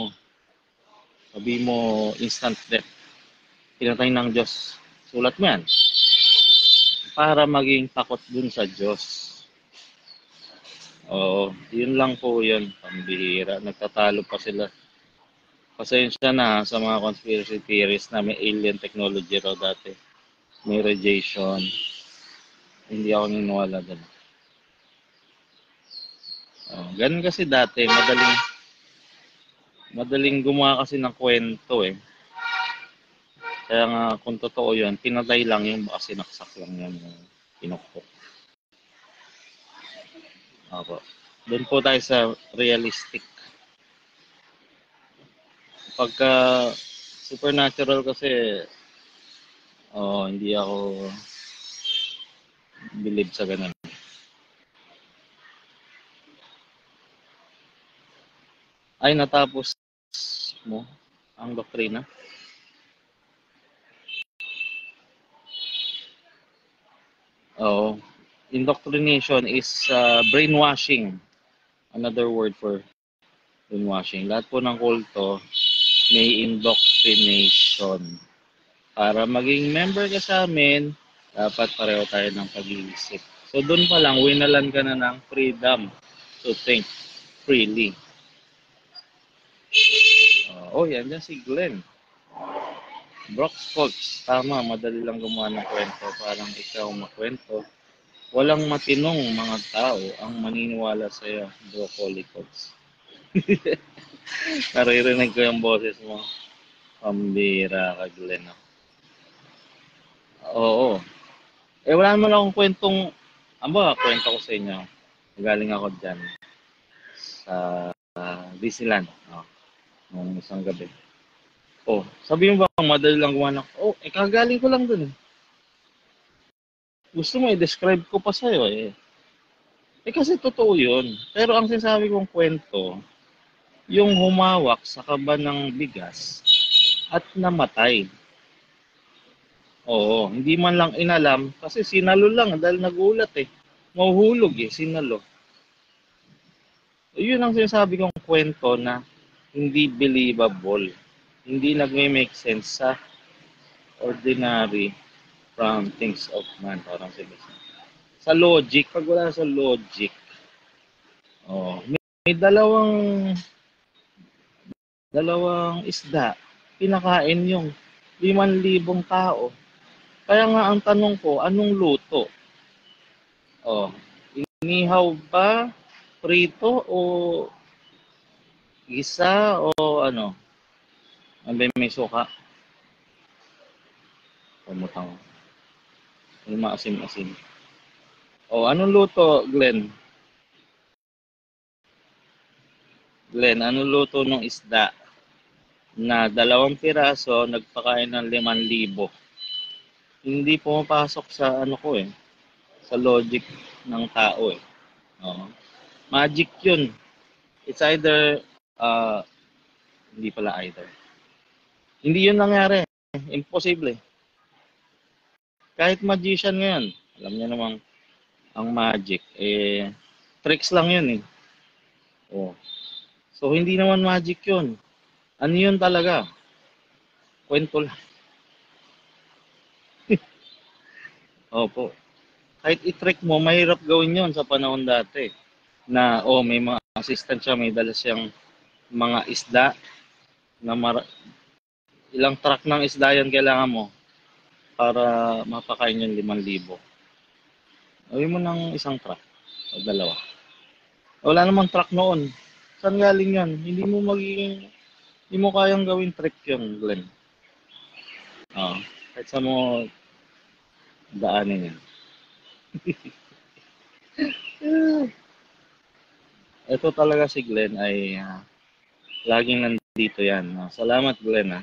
[SPEAKER 1] mo instant death. Pinatay ng Diyos. Sulat mo yan. Para maging takot dun sa Diyos. Yun lang po yun. Pambihira. Nagtatalo pa sila. Pasensya na sa mga conspiracy theories na may alien technology raw dati. May radiation. Hindi ako niniwala dun. Ganun kasi dati. Madaling gumawa kasi ng kwento eh. Kaya nga kung totoo yun, pinatay lang yung baka sinaksak lang yan yung pinukpok. Doon po tayo sa realistic. Pagka supernatural kasi, hindi ako believe sa ganun. Ay, natapos mo ang doktrina? Indoctrination is brainwashing. Another word for brainwashing. Lahat po ng kulto may indoctrination. Para maging member ka sa amin, dapat pareho tayo ng pag-iisip. So doon pa lang, winalan ka na ng freedom to think freely. Yan dyan si Glenn. Brox Fox, tama, madali lang gumawa ng kwento. Parang ikaw makwento. Walang matinong mga tao ang maniniwala sa'yo, Broccoli Fox. Naririnig ko yung boses mo. Pambira ka, Glenn. Oo. Wala naman akong kwentong, kwento ko sa inyo. Galing ako dyan sa Disneyland. Nung isang gabi. Sabi mo ba, madali lang gumawa ng, kagaling ko lang dun. Gusto mo i-describe ko pa sa'yo kasi totoo yun. Pero ang sinasabi kong kwento, yung humawak sa kaba ng bigas at namatay. Hindi man lang inalam kasi sinalo lang dahil nagulat mahuhulog sinalo. Yun ang sinasabi kong kwento na hindi believable. Hindi nagme-make sense sa ordinary from things of man. Parang sa logic, pag wala sa logic, may dalawang isda, pinakain yung 5,000 tao. Kaya nga ang tanong ko, anong luto? Inihaw ba, prito, o gisa, o ano? May suka. Pumutang. May maasim-asim. Anong luto, Glenn? Glenn, anong luto ng isda na 2 piraso nagpakain ng 5,000? Hindi pumapasok sa sa logic ng tao Magic yun. It's either, hindi pala either. Hindi yun nangyari. Imposible. Kahit magician ngayon, alam niya namang ang magic, tricks lang yun So, hindi naman magic yun. Ano yun talaga? Kwento lang. Opo. Kahit i-trick mo, mahirap gawin yun sa panahon dati. Na, may mga assistant siya, may dala siyang mga isda na Ilang truck ng isda yan kailangan mo para mapakain yung 5,000. Gawin mo ng isang truck o dalawa. Wala namang truck noon. Saan galing yan? Hindi mo kayang gawin trick yun, Glenn. Kahit sa mo daanin yan. Ito talaga si Glenn ay laging nandito yan. Salamat Glenn ha.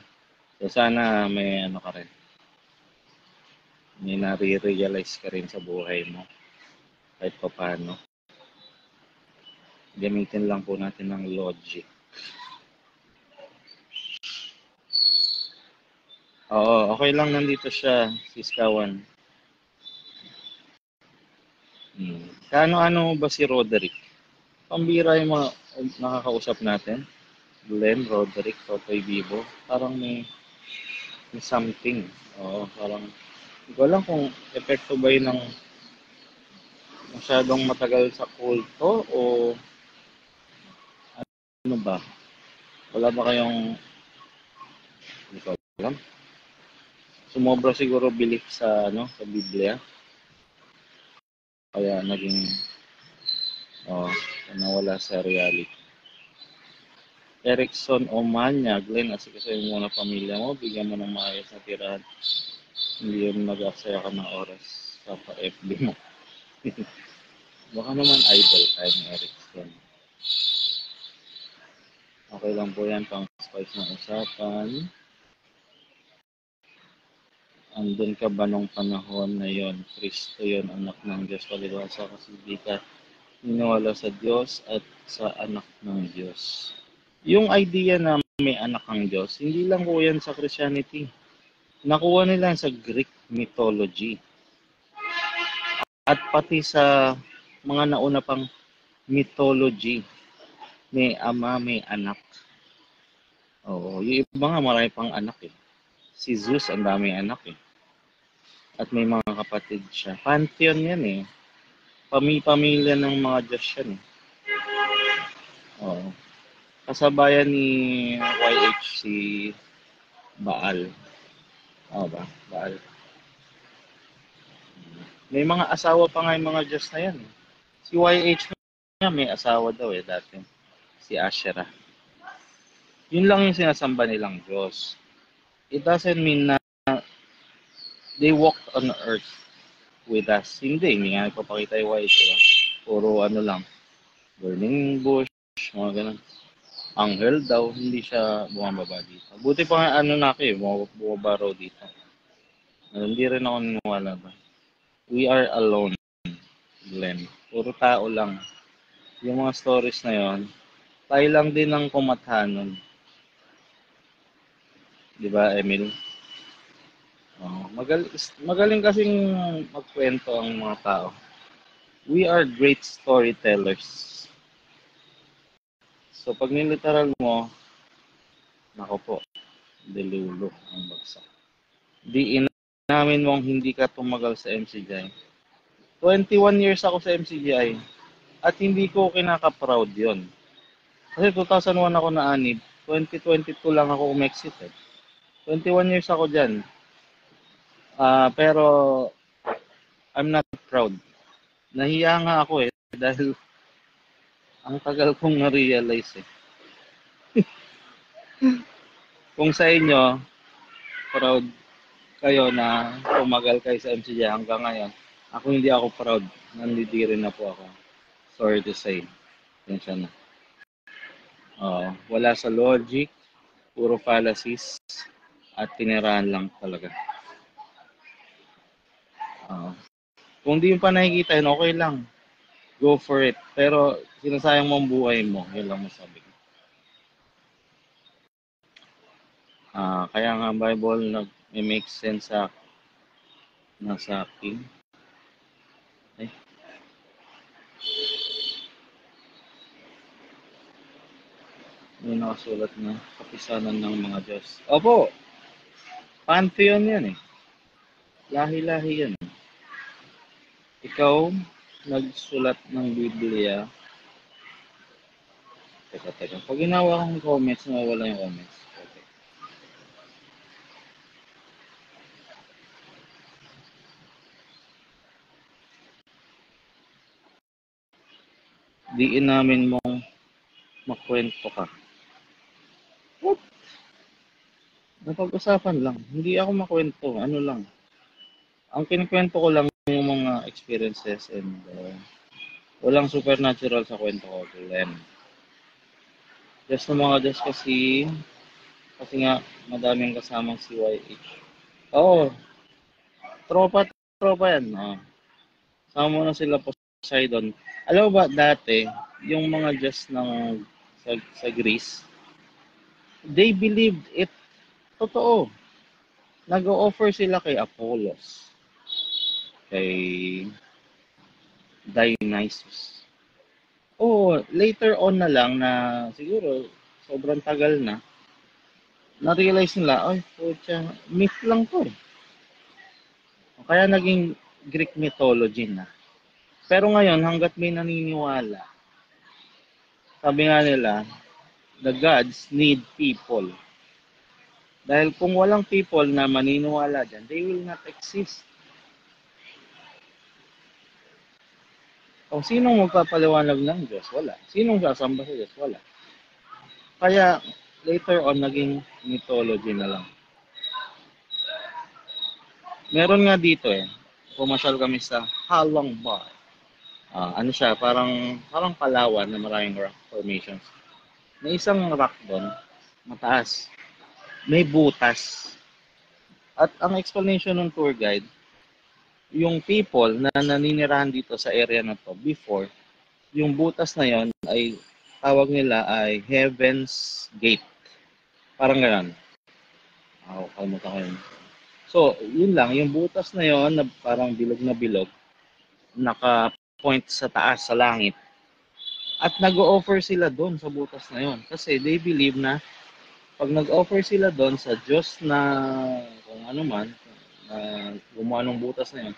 [SPEAKER 1] So sana may ano ka rin. May nare-realize ka rin sa buhay mo. Kahit pa paano. Gamitin lang po natin ng logic. Oo, okay lang nandito siya, si Skawan. Kaano-ano ba si Roderick? Pambira yung mga nakakausap natin. Glenn, Roderick, Totoy Vivo. Parang may something. Oo, parang hindi ko alam kung epekto ba yun ng masyadong matagal sa kulto o ano ba? Wala ba kayong hindi ko alam. Sumobra siguro belief sa sa Biblia. Kaya naging nawala sa reality. Erickson Omanya, Glenn, asikaso mo muna pamilya mo, bigyan mo ng maayos na tirahan. Hindi yun mag-aksaya ka ng oras sa FB mo. Baka naman idol tayo ni Erickson. Okay lang po yan, pang spice ng usapan. Andun ka ba nung panahon na yon? Kristo yon, anak ng Diyos, palibasa kasi di ka niniwala sa Diyos at sa anak ng Diyos. Yung idea na may anak ang Diyos, hindi lang po yan sa Christianity. Nakuha nila sa Greek mythology. At pati sa mga nauna pang mythology, may ama, may anak. Oo, yung iba nga marami pang anak eh. Si Zeus, ang dami anak eh. At may mga kapatid siya. Pantheon yan eh. Pamilya ng mga Diyos yan eh. Oo. Kasabayan ni YH si Baal. Oo ba? Baal. May mga asawa pa nga yung mga Diyos na yan. Si YH nga may asawa daw eh dati. Si Asherah. Yun lang yung sinasamba nilang Diyos. It doesn't mean na they walked on earth with us. Hindi nga ipapakita yung YH. Diba? Puro ano lang. Burning bush, mga ganun. Anghel daw, hindi siya bumababa dito. Buti pa nga ano na ako eh, bumaba raw dito. Hindi rin ako niniwala ba. We are alone, Glenn. Puro tao lang. Yung mga stories na yon, tayo lang din ang kumatha nun. Di ba, Emil? Magaling kasing magkwento ang mga tao. We are great storytellers. So, pag niliteral mo, nako po, delulu ang bagsak. Di inamin mong hindi ka tumagal sa MCGI. 21 years ako sa MCGI at hindi ko kinaka-proud yon. Kasi 2001 ako na-anib, 2022 lang ako umexit eh. 21 years ako dyan. Pero I'm not proud. Nahiya nga ako eh dahil ang tagal kong na-realize eh. Kung sa inyo, proud kayo na tumagal kayo sa MCGI hanggang ngayon, ako hindi ako proud. Nandidiri na po ako. Sorry to say. Tensya na. Wala sa logic, puro fallacies, at tinirahan lang talaga. Kung di yung pa nakikita yun, okay lang. Go for it. Pero sinasayang mo ang buhay mo. Yun lang masabi ko. Kaya nga Bible nag-make sense sa akin. May nakasulat na kapisanan ng mga Diyos. Opo! Pantheon yan eh. Lahi-lahi yan. Ikaw, nagsulat ng Biblia. Teka. Pag ginawa kong comments, nawawala yung comments. Okay. Diin namin mong makwento ka. What? Napag-usapan lang. Hindi ako makwento. Ano lang. Ang kinikwento ko lang yung mga experiences and walang supernatural sa kwento ko, Glenn. Just ng mga just kasi nga madaming kasamang CYH. Oo, tropa, tropa yan. Oh. Sama mo na sila Poseidon. Alam mo ba dati, yung mga just ng sa Greece, they believed it. Totoo. Nag-o-offer sila kay Apollos, kay Dionysus. Oo, later on na lang na siguro sobrang tagal na-realize nila, ay, putya, myth lang to eh. Kaya naging Greek mythology na. Pero ngayon, hanggat may naniniwala, sabi nga nila, the gods need people. Dahil kung walang people na maniniwala dyan, they will not exist. Kung sinong magpapaliwanag ng Diyos, wala. Sinong sasamba sa Diyos, wala. Kaya later on, naging mythology na lang. Meron nga dito eh, pumasyal kami sa Halong Bay. Ano siya, parang Palawan na maraming rock formations. May isang rock doon, mataas. May butas. At ang explanation ng tour guide, yung people na naninirahan dito sa area na to before, yung butas na yon ay tawag nila ay Heaven's Gate. Parang gano'n. Kalimutan ko yun. So, yun lang, yung butas na yon na parang bilog na bilog, naka-point sa taas, sa langit. At nag-o-offer sila doon sa butas na yon kasi they believe na pag nag-offer sila doon sa Diyos na kung ano man, na gumawa ng butas na yun,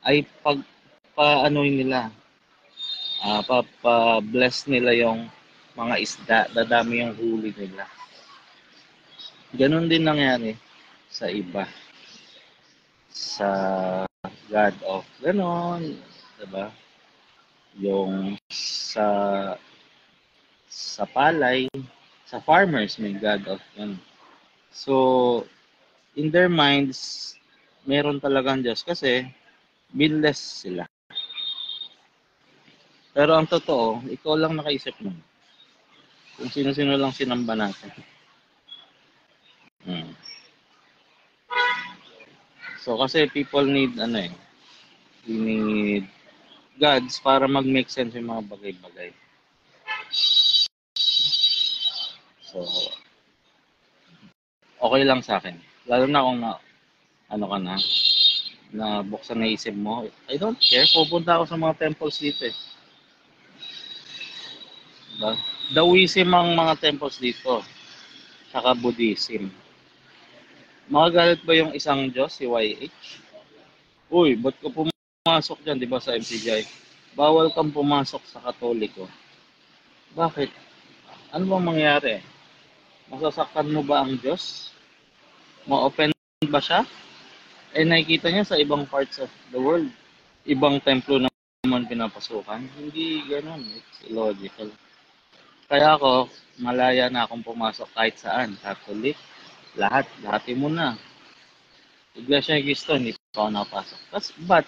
[SPEAKER 1] ay paanoin nila, pa-bless nila yung mga isda, dadami yung huli nila. Ganon din nangyari sa iba. Sa God of ganon, diba? Yung sa palay, sa farmers may God of ganon. So, in their minds, meron talagang Diyos kasi binless sila. Pero ang totoo, ikaw lang nakaisip nun. Kung sino-sino lang sinamba natin. So kasi people need need gods para mag-make sense yung mga bagay-bagay. So, okay lang sa akin. Lalo na kung na buksan na isip mo, I don't care. Pupunta ako sa mga temples dito eh. Diba? Dawism ang mga temples dito. Saka Buddhism. Magagalit ba yung isang Diyos, si YH? Uy, ba't ka pumasok dyan, di ba, sa MCGI? Bawal kang pumasok sa Katoliko. Bakit? Ano bang mangyari? Masasaktan mo ba ang Diyos? Ma-offend ba siya? Eh, nakikita niya sa ibang parts of the world. Ibang templo naman pinapasukan. Hindi ganun. It's illogical. Kaya ako, malaya na akong pumasok kahit saan. Catholic, lahatin mo na. Iglesia ni Cristo, hindi pa ako napasok. But,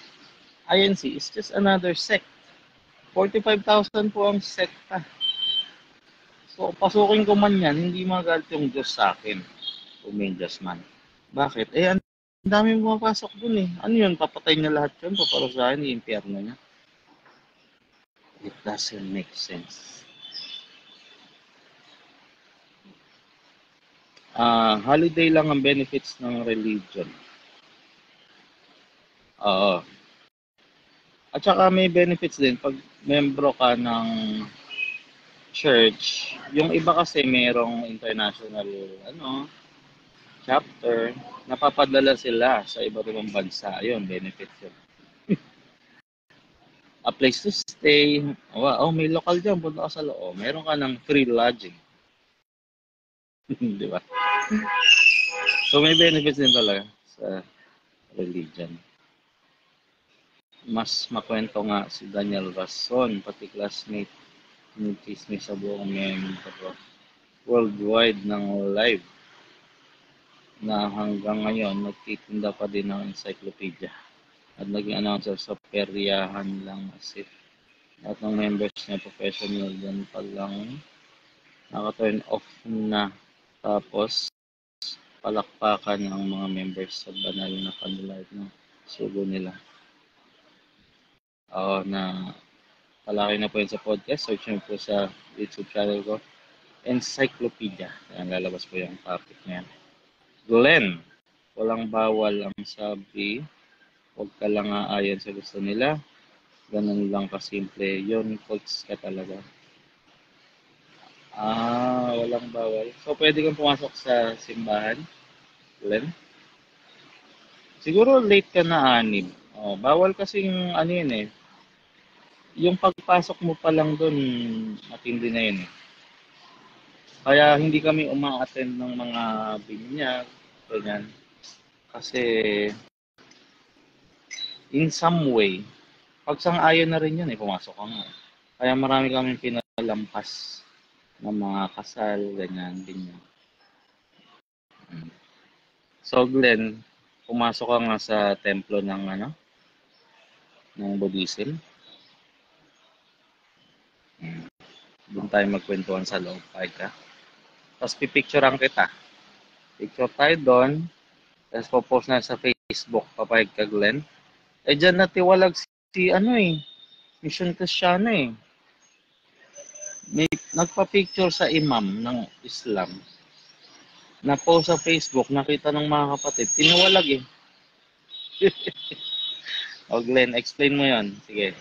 [SPEAKER 1] INC is just another sect. 45,000 po ang sekta. So, pasukin ko man yan, hindi magalit yung Diyos sa akin. Kung may Diyos man. Bakit? Eh, ang dami pumapasok dun eh. Ano yun? Papatay niya lahat yun? Paparusahan yung impyerno niya? It doesn't make sense. Holiday lang ang benefits ng religion. Oo. At saka may benefits din pag membro ka ng church. Yung iba kasi merong international chapter, napapadala sila sa iba't ibang bansa. Ayun, benefits yun. A place to stay. May local dyan. Punta ka sa loob. Meron ka ng free lodging. Di ba? So, may benefits din talaga sa religion. Mas makwento nga si Daniel Rason, pati classmate. Nagchismis sa buong member worldwide ng live na hanggang ngayon nagtitinda pa din ng encyclopedia at naging announcer sa peryahan lang as if lahat ng members niya professional din palang naka-turn off na tapos palakpakan ng mga members sa banal na candlelight ng sugo nila. Na palaki na po yun sa podcast. Search nyo po sa YouTube channel ko. Encyclopedia. Ayan, lalabas po yung topic niya. Glenn, walang bawal ang sabi. Huwag ka lang aayon sa gusto nila. Ganun lang kasimple. Yun, coach ka talaga. Walang bawal. So, pwede kang pumasok sa simbahan, Glenn? Siguro late ka na 6. Bawal kasing ano yun eh. Yung pagpasok mo pa lang doon, matindi na yun eh. Kaya hindi kami uma-attend ng mga binyag, ganyan. Kasi in some way, pag sang-ayon na rin yun eh, pumasok ka nga. Kaya marami kami pinalampas ng mga kasal, ganyan, binyag. So Glenn, pumasok ka nga sa templo ng ng Buddhism. Doon tayo magkwentuhan sa loob, ka. Tapos pipicturean kita. Picture tayo doon. Tapos popost na sa Facebook. Papayag ka, Glenn. Dyan natiwalag si Mission Cristiano eh. May nagpa-picture sa imam ng Islam. Na post sa Facebook, nakita ng mga kapatid. Tinawalag eh. Glenn, explain mo yon. Sige.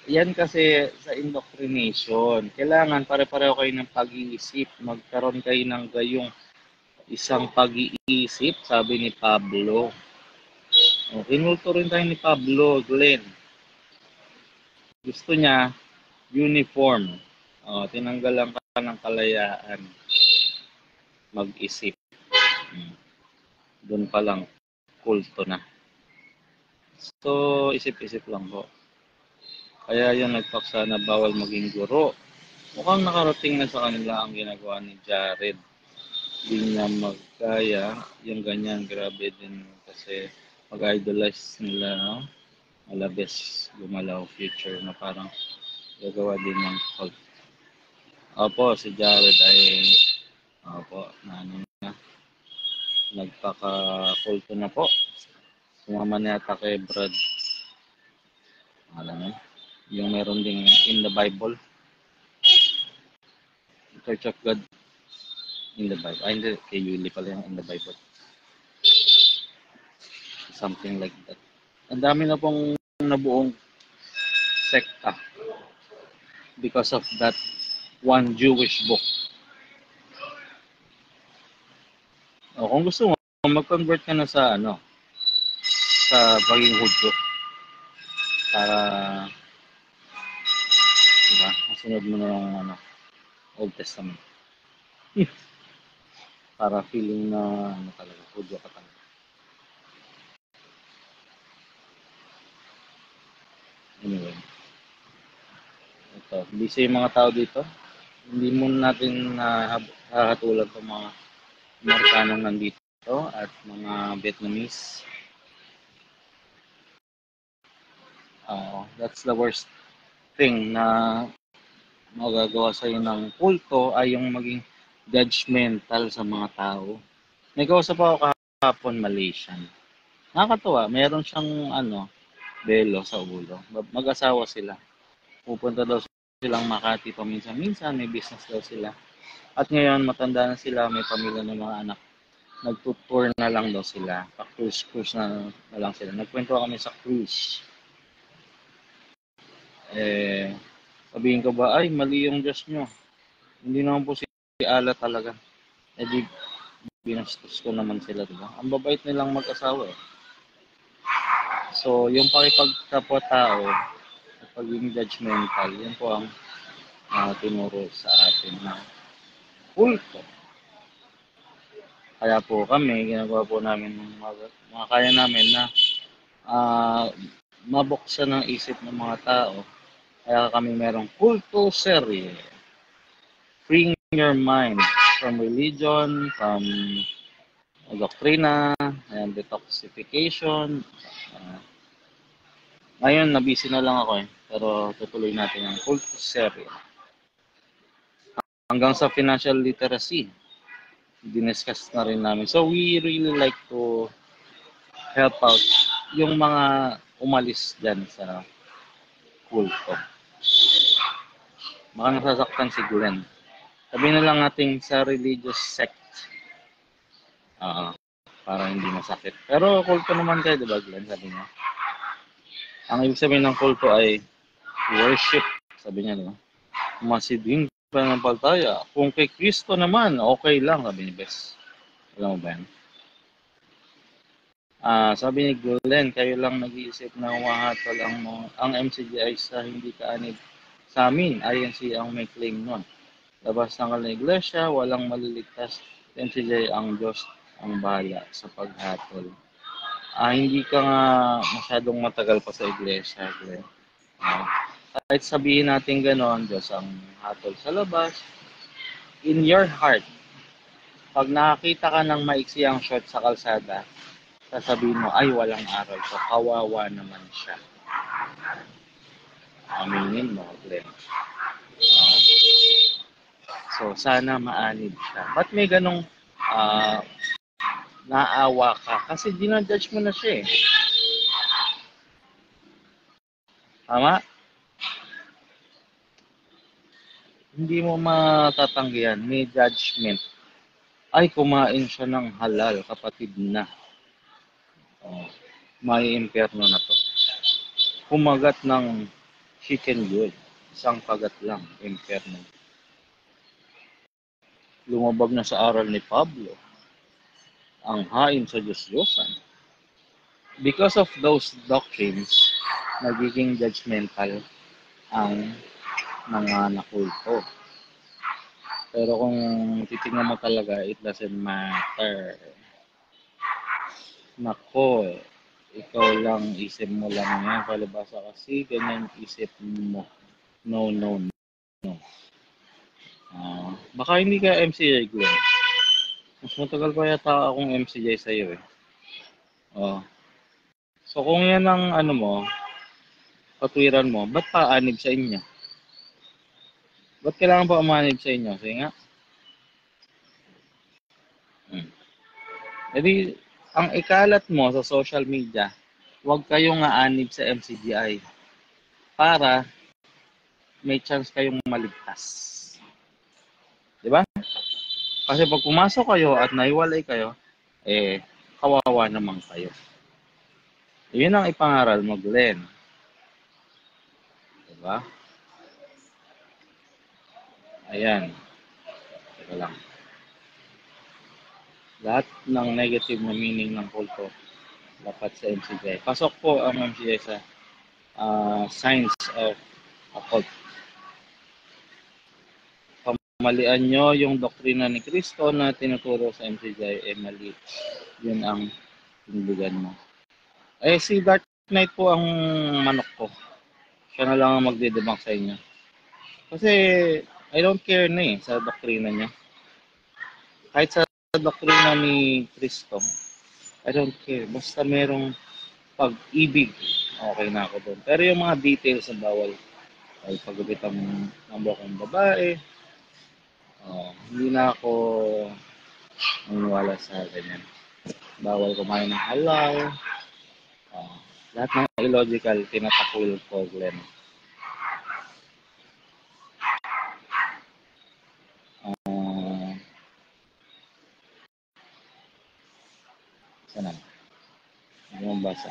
[SPEAKER 1] Yan kasi sa indoctrination. Kailangan pare-pareho kayo ng pag-iisip. Magkaroon kayo ng gayong isang pag-iisip, sabi ni Pablo. Kinulto rin tayo ni Pablo, Glenn. Gusto niya, uniform. Tinanggalan ka ng kalayaan. Mag-isip. Doon pa lang, kulto na. So, isip-isip lang po. Kaya yun nagpaksa na bawal maging guro. Mukhang nakarating na sa kanila ang ginagawa ni Jared. Hindi niya magkaya. Yung ganyan, grabe din kasi mag-idolize nila, no? Malabes gumalaw future na parang gagawa din ng cult. Opo, si Jared ay nagpaka-kulto na po. Sumama na yata kay Brad. Alam mo, yung meron ding in the Bible. Church of God in the Bible. Hindi, kay Yuli pala yung in the Bible. Something like that. Ang dami na pong nabuong sekta because of that one Jewish book. Kung gusto mo, mag-convert ka na sa sa pagiging Hudyo. Para diba, masunod mo na ng Old Testament. Para feeling na talaga, Hudyo ka talaga. Anyway. Ito, busy yung mga tao dito. Hindi mo natin hahatulan itong mga Amerikanong nandito at mga Vietnamese. That's the worst thing na magagawa sa'yo ng kulto ay yung maging judgmental sa mga tao. May kausap ako kahapon, Malaysian. Nakakatuwa, meron siyang belo sa ulo. Mag-asawa sila. Pupunta daw silang Makati paminsan-minsan, may business daw sila. At ngayon, matanda na sila, may pamilya ng mga anak. Nagtutour na lang daw sila. Pa-cruise na lang sila. Nagkwento kami sa cruise. Sabihin ko ba, ay, mali yung Diyos nyo. Hindi naman po si Allah talaga. Di, binastos ko naman sila, diba? Ang babait nilang mag-asawa eh. So, yung pakipagkapwa-tao, at pagiging judgmental, yun po ang tinuro sa atin na kulto. Kaya po kami, ginagawa po namin mga kaya namin na mabuksan ang isip ng mga tao Kaya kami merong kulto serye. Freeing your mind from religion, from doktrina, and detoxification. Ngayon, nabisi na lang ako pero tutuloy natin ang kulto serye. Hanggang sa financial literacy, diniscuss na rin namin. So, we really like to help out yung mga umalis dyan sa kulto. Baka nasasaktan si Glenn. Sabihin na lang natin sa religious sect. Para hindi masakit. Pero kulto naman kayo, diba Glenn? Sabi niya. Ang ibig sabihin ng kulto ay worship. Sabi niya, diba? Masiding pananampalataya. Kung kay Kristo naman, okay lang, sabi ni Bes. Alam mo ba yan? Sabi ni Glenn, kayo lang nag-iisip na umahatol ang MCGI sa hindi kaanib sa amin. INC ang may claim nun. Labas ng iglesia, walang maliligtas. MCGI ang Diyos ang bahala sa paghatol. Hindi ka nga masyadong matagal pa sa iglesia, Glenn. Kahit sabihin natin gano'n, Diyos ang hatol sa labas, in your heart, pag nakakita ka ng maiksi ang short sa kalsada, sasabihin mo, ay walang aral to, kawawa naman siya. Aminin mo, Glenn. So, sana maanib siya. Ba't may ganong naawa ka? Kasi dinajudge mo na siya eh. Tama? Hindi mo matatanggihan. May judgment. Ay, kumain siya ng halal, kapatid na. May impyerno na to. Kumagat ng chicken good. Isang kagat lang, impyerno. Lumabag na sa aral ni Pablo. Ang hain sa Diyos-Diyosan. Because of those doctrines, nagiging judgmental ang mga nakulto. Pero kung titingnan mo talaga, it doesn't matter. Nako, ikaw lang, isip mo lang yan. Palibasa kasi, ganyan isip mo. No. Baka hindi ka MCJ, Glenn. Mas matagal pa yata akong MCJ sa'yo eh. So kung yan ang katwiran mo, ba't paanib sa inyo? Ba't kailangan pa umanib sa inyo? Sige nga. Jadi, ang ikalat mo sa social media, huwag kayong aanib sa MCGI para may chance kayong maligtas. Diba? Kasi pag pumasok kayo at naiwalay kayo, kawawa naman kayo. Yun ang ipangaral mo, Glenn. Diba? Ayan. Teka lang. Lahat ng negative na meaning ng kulto dapat sa MCGI. Pasok po ang MCGI sa signs of occult. Pamalian nyo yung doktrina ni Kristo na tinuturo sa MCGI, mali. Yun ang tinulugan mo. Si Dark Knight po ang manok ko. Siya na lang ang magdedebunk sa inyo. Kasi I don't care na sa doktrina niya. Kahit sa doktrina ni Kristo, I don't care. Basta merong pag-ibig, okay na ako doon. Pero yung mga details na bawal, ay paggupit ng bukong babae, hindi na ako naniniwala sa ganyan. Bawal kumain ng halal, lahat ng illogical, tinatakul ko, Glenn. Sana. Hindi mo basa.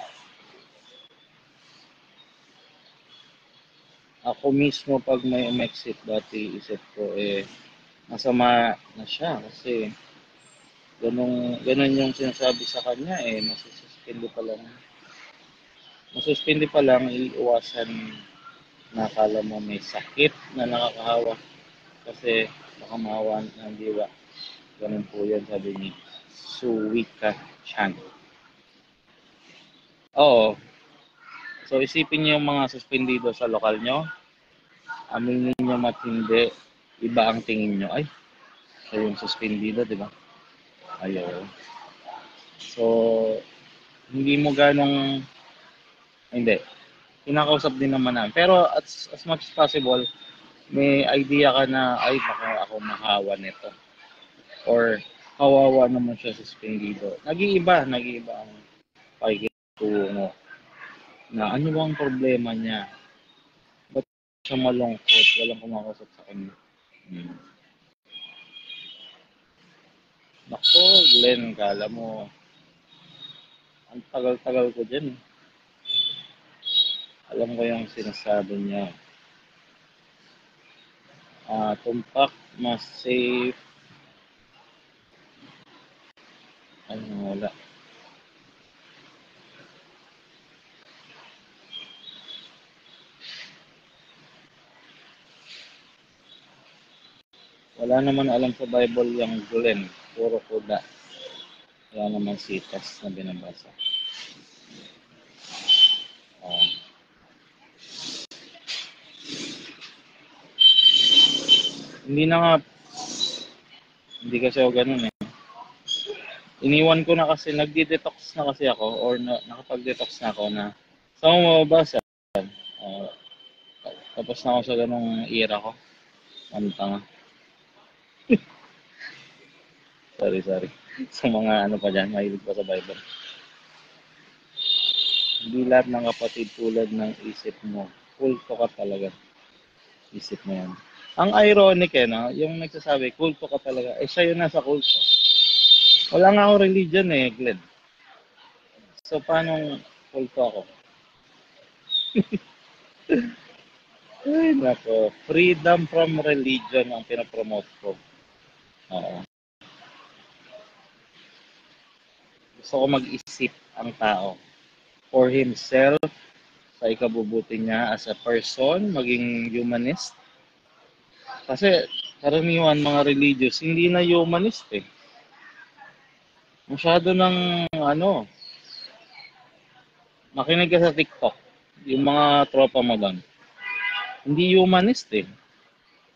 [SPEAKER 1] Ako mismo pag may umexit dati, isip ko masama na siya kasi ganun yung sinasabi sa kanya masuspindi pa lang iiwasan na akala mo may sakit na nakakahawa kasi baka mahawa ng diwa. Ganun po yan, sabi ni Suwika Chan. Oo. So isipin niyo yung mga suspendido sa lokal nyo, aminin nyo matindi, iba ang tingin nyo. Ay, siya yung suspendido, di ba? Ayaw. So, hindi mo ganong, hindi, kinakausap din naman namin. Pero as much as possible, may idea ka na, ay, baka ako mahawa nito. Or, kawawa naman siya suspendido. Nag-iiba ang pakikitungo mo. Na ano bang problema niya? Ba't siya malungkot? Walang kumakausap sa kanya. Nako, Glenn, kala mo, ang tagal-tagal ko dyan. Alam ko yung sinasabi niya. Tumpak, mas safe. Ano, wala. Wala naman alam sa Bible yung Glenn. Puro kuda. Wala naman sitas na binabasa. Hindi na nga, hindi kasi ako ganun eh. Iniwan ko na kasi, nagdi-detox na kasi ako or nakapag-detox na ako na sa mo mababasa. Tapos na ako sa ganung era ko. Ang tanga. Sorry. Sa mga ano pa dyan, mahilig pa sa Bible. Hindi lahat ng kapatid tulad ng isip mo. Kulto ka talaga. Isip mo yan. Ang ironic no? Yung nagsasabi, kulto ka talaga. Siya yun nasa kulto. Wala nga akong religion Glenn. So, paano kulto ako? Ay, nako. Freedom from religion ang pinapromote ko. Oo. Gusto ko mag-isip ang tao for himself, sa ikabubuti niya as a person, maging humanist. Kasi karaniwan mga religious, hindi na humanist Masyado ng makinig ka sa TikTok, yung mga tropa mo doon. Hindi humanist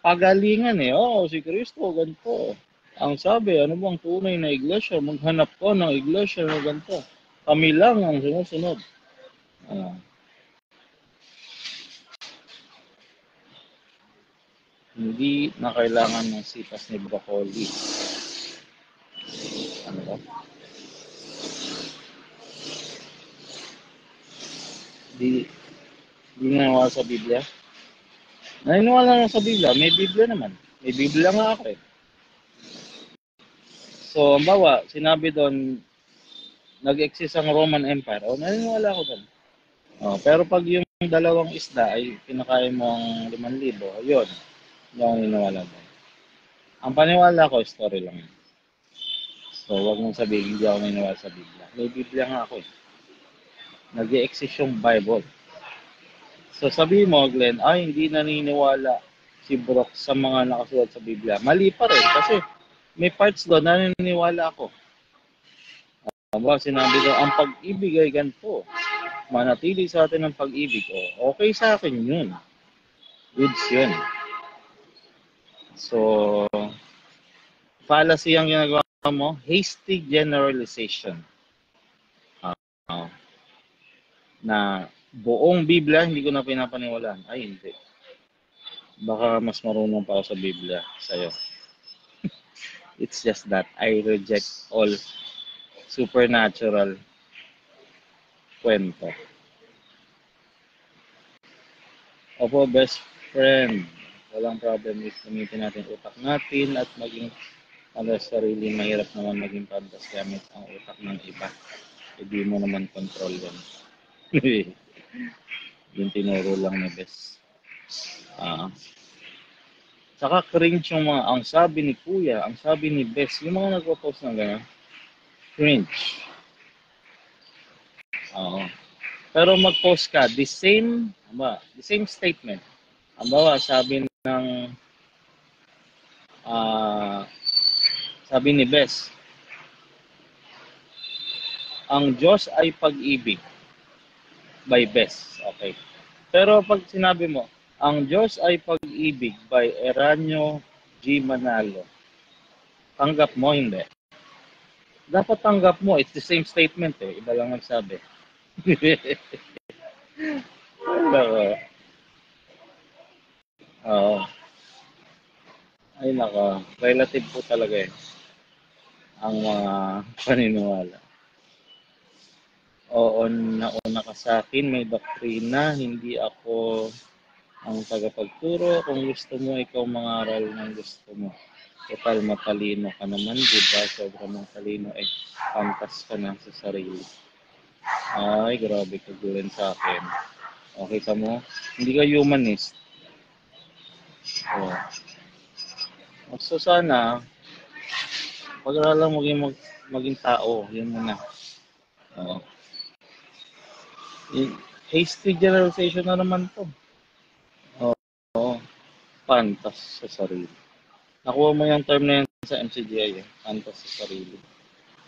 [SPEAKER 1] Pagalingan si Kristo, ganito. Ang sabi, ano bang tunay na iglesia? Maghanap ko ng iglesia na ganito. Kami lang ang sumusunod. Hindi na kailangan ng sitas ni broccoli. Ano ba? Di naniniwala sa Biblia? Naniniwala na sa Biblia. May Biblia naman. May Biblia nga ako So, ang bawa, sinabi doon, nag-exist ang Roman Empire. Naniniwala ako doon. Pero pag yung dalawang isda ay kinakain mo ang 5,000, yun. Hindi ako naniniwala doon. Ang paniwala ko, story lang. So, wag mong sabihin, hindi ako naniniwala sa Biblia. May Biblia nga ako Nag-exist yung Bible. So, sabihin mo, Glenn, hindi naniniwala si Brock sa mga nakasulat sa Biblia. Mali pa rin kasi may parts doon na naniniwala ako. Sinabi doon, ang pag-ibig ay ganito. Manatili sa atin ang pag-ibig. Okay sa akin yun. Goods yun. So, fallacy ang ginagawa mo, hasty generalization. Na buong Biblia, hindi ko na pinapaniwalaan. Ay, hindi. Baka mas marunong pa ako sa Biblia sa'yo. It's just that I reject all supernatural kwento. Opo, best friend. Walang problem if gamitin natin utak natin at maging sarili. Mahirap naman maging pantas gamit ang utak ng iba. Hindi mo naman control yan. Yung tinuro lang ni Bes. Saka cringe yung mga, ang sabi ni Kuya, ang sabi ni Bes, yung mga nagpo-post ng gano'n, cringe. Pero mag-post ka, the same statement. Ang bawa, sabi ni Bes, ang Diyos ay pag-ibig by Bes. Okay. Pero pag sinabi mo, Ang Diyos ay Pag-ibig by Eranio G. Manalo. Tanggap mo, hindi. Dapat tanggap mo. It's the same statement eh. Iba lang nagsabi. Oo. Ay nako. Relative po talaga eh. Ang mga paniniwala. Oo, nauna ka sa akin, may doktrina, hindi ako ang tagapagturo. Kung gusto mo, ikaw mangaral ng gusto mo. Total, matalino ka naman, diba? Sobrang matalino, pantas ka na sa sarili. Ay, grabe ka gawin sa akin. Okay ka mo? Hindi ka humanist. Oh. So, sana, pag-aralan maging tao, yun muna. Oh. Hasty generalization na naman to. Oo, pantas sa sarili. Nakuha mo yung term na yan sa MCGI, pantas sa sarili.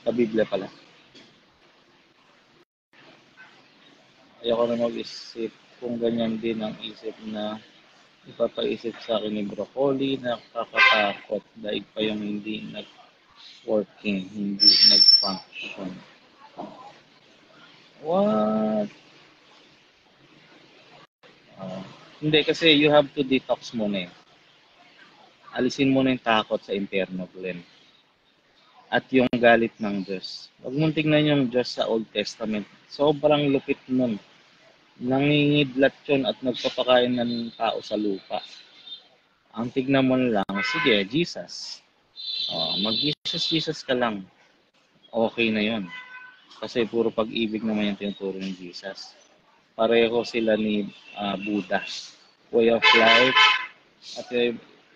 [SPEAKER 1] Sa Biblia pala. Ayoko na mag-isip kung ganyan din ang isip na ipapaisip sa akin ni Broccoli na kakatakot dahil pa yung hindi nag-working, hindi nag-function. What? Hindi, kasi you have to detox muna eh. Alisin mo na yung takot sa impyerno, Glenn. At yung galit ng Diyos. Huwag mong tingnan yung Diyos sa Old Testament. Sobrang lupit nun. Nangingidlat yun at nagpapakain ng tao sa lupa. Ang tignan mo lang, sige, Jesus. Mag-Jesus ka lang. Okay na yun. Kasi puro pag-ibig naman yung tinuturo ng Jesus. Pareho sila ni Buddha. Way of life. At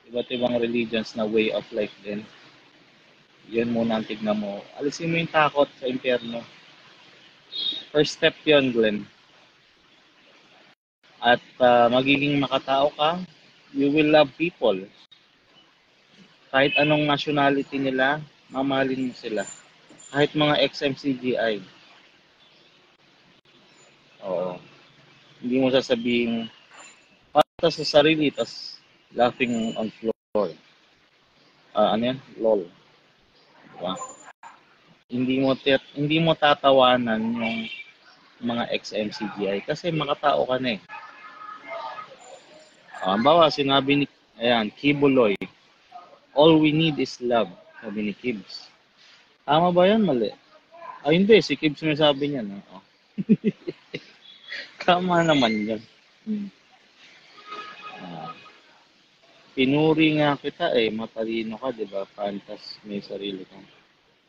[SPEAKER 1] iba't ibang religions na way of life din. Yun muna ang tignan mo. Alisin mo yung takot sa impyerno. First step yun, Glenn. At magiging makatao ka, you will love people. Kahit anong nationality nila, mamahalin mo sila. Kahit mga ex-MCGI. Oo. Hindi mo sasabihin, para sa sarili, tas laughing on floor. Ano yan? LOL. Diba? Hindi mo tatawanan yung mga ex-MCGI kasi makatao ka na eh. Bawa, sinabi ni Kibuloy, all we need is love, sabi ni Kibs. Tama ba yan? Mali. Hindi, si Kibs may sabi niya. No? Tama naman yan. Pinuri nga kita matalino ka, di ba? Pantas, may sarili kang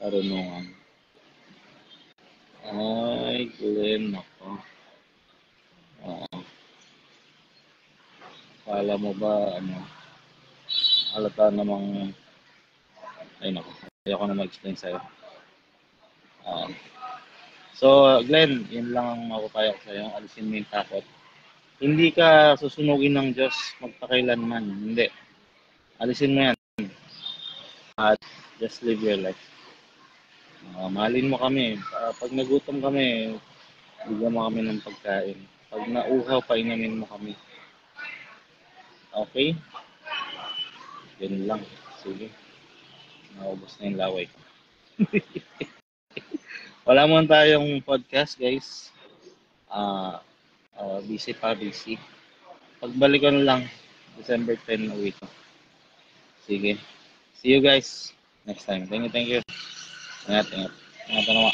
[SPEAKER 1] karunungan. Ay, Glenn, ako. Kala mo ba, halata namang, ayoko na mag-explain sa'yo. So, Glenn, yun lang ang mapapayo ko sa'yo. Alisin mo yung takot. Hindi ka susunugin ng Diyos magpakailanman. Hindi. Alisin mo yan. At just live your life. Mahalin mo kami. Pag nagutom kami, bigyan mo kami ng pagkain. Pag nauhaw, painamin mo kami. Okay? Yun lang. Sige. Naubos na yung laway ko. Wala mo tayong podcast, guys. Busy. Pagbalik ko na lang, December 10 uwi ko. Sige. See you guys next time. Thank you. Ingat. Ingat naman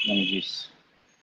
[SPEAKER 1] ng juice.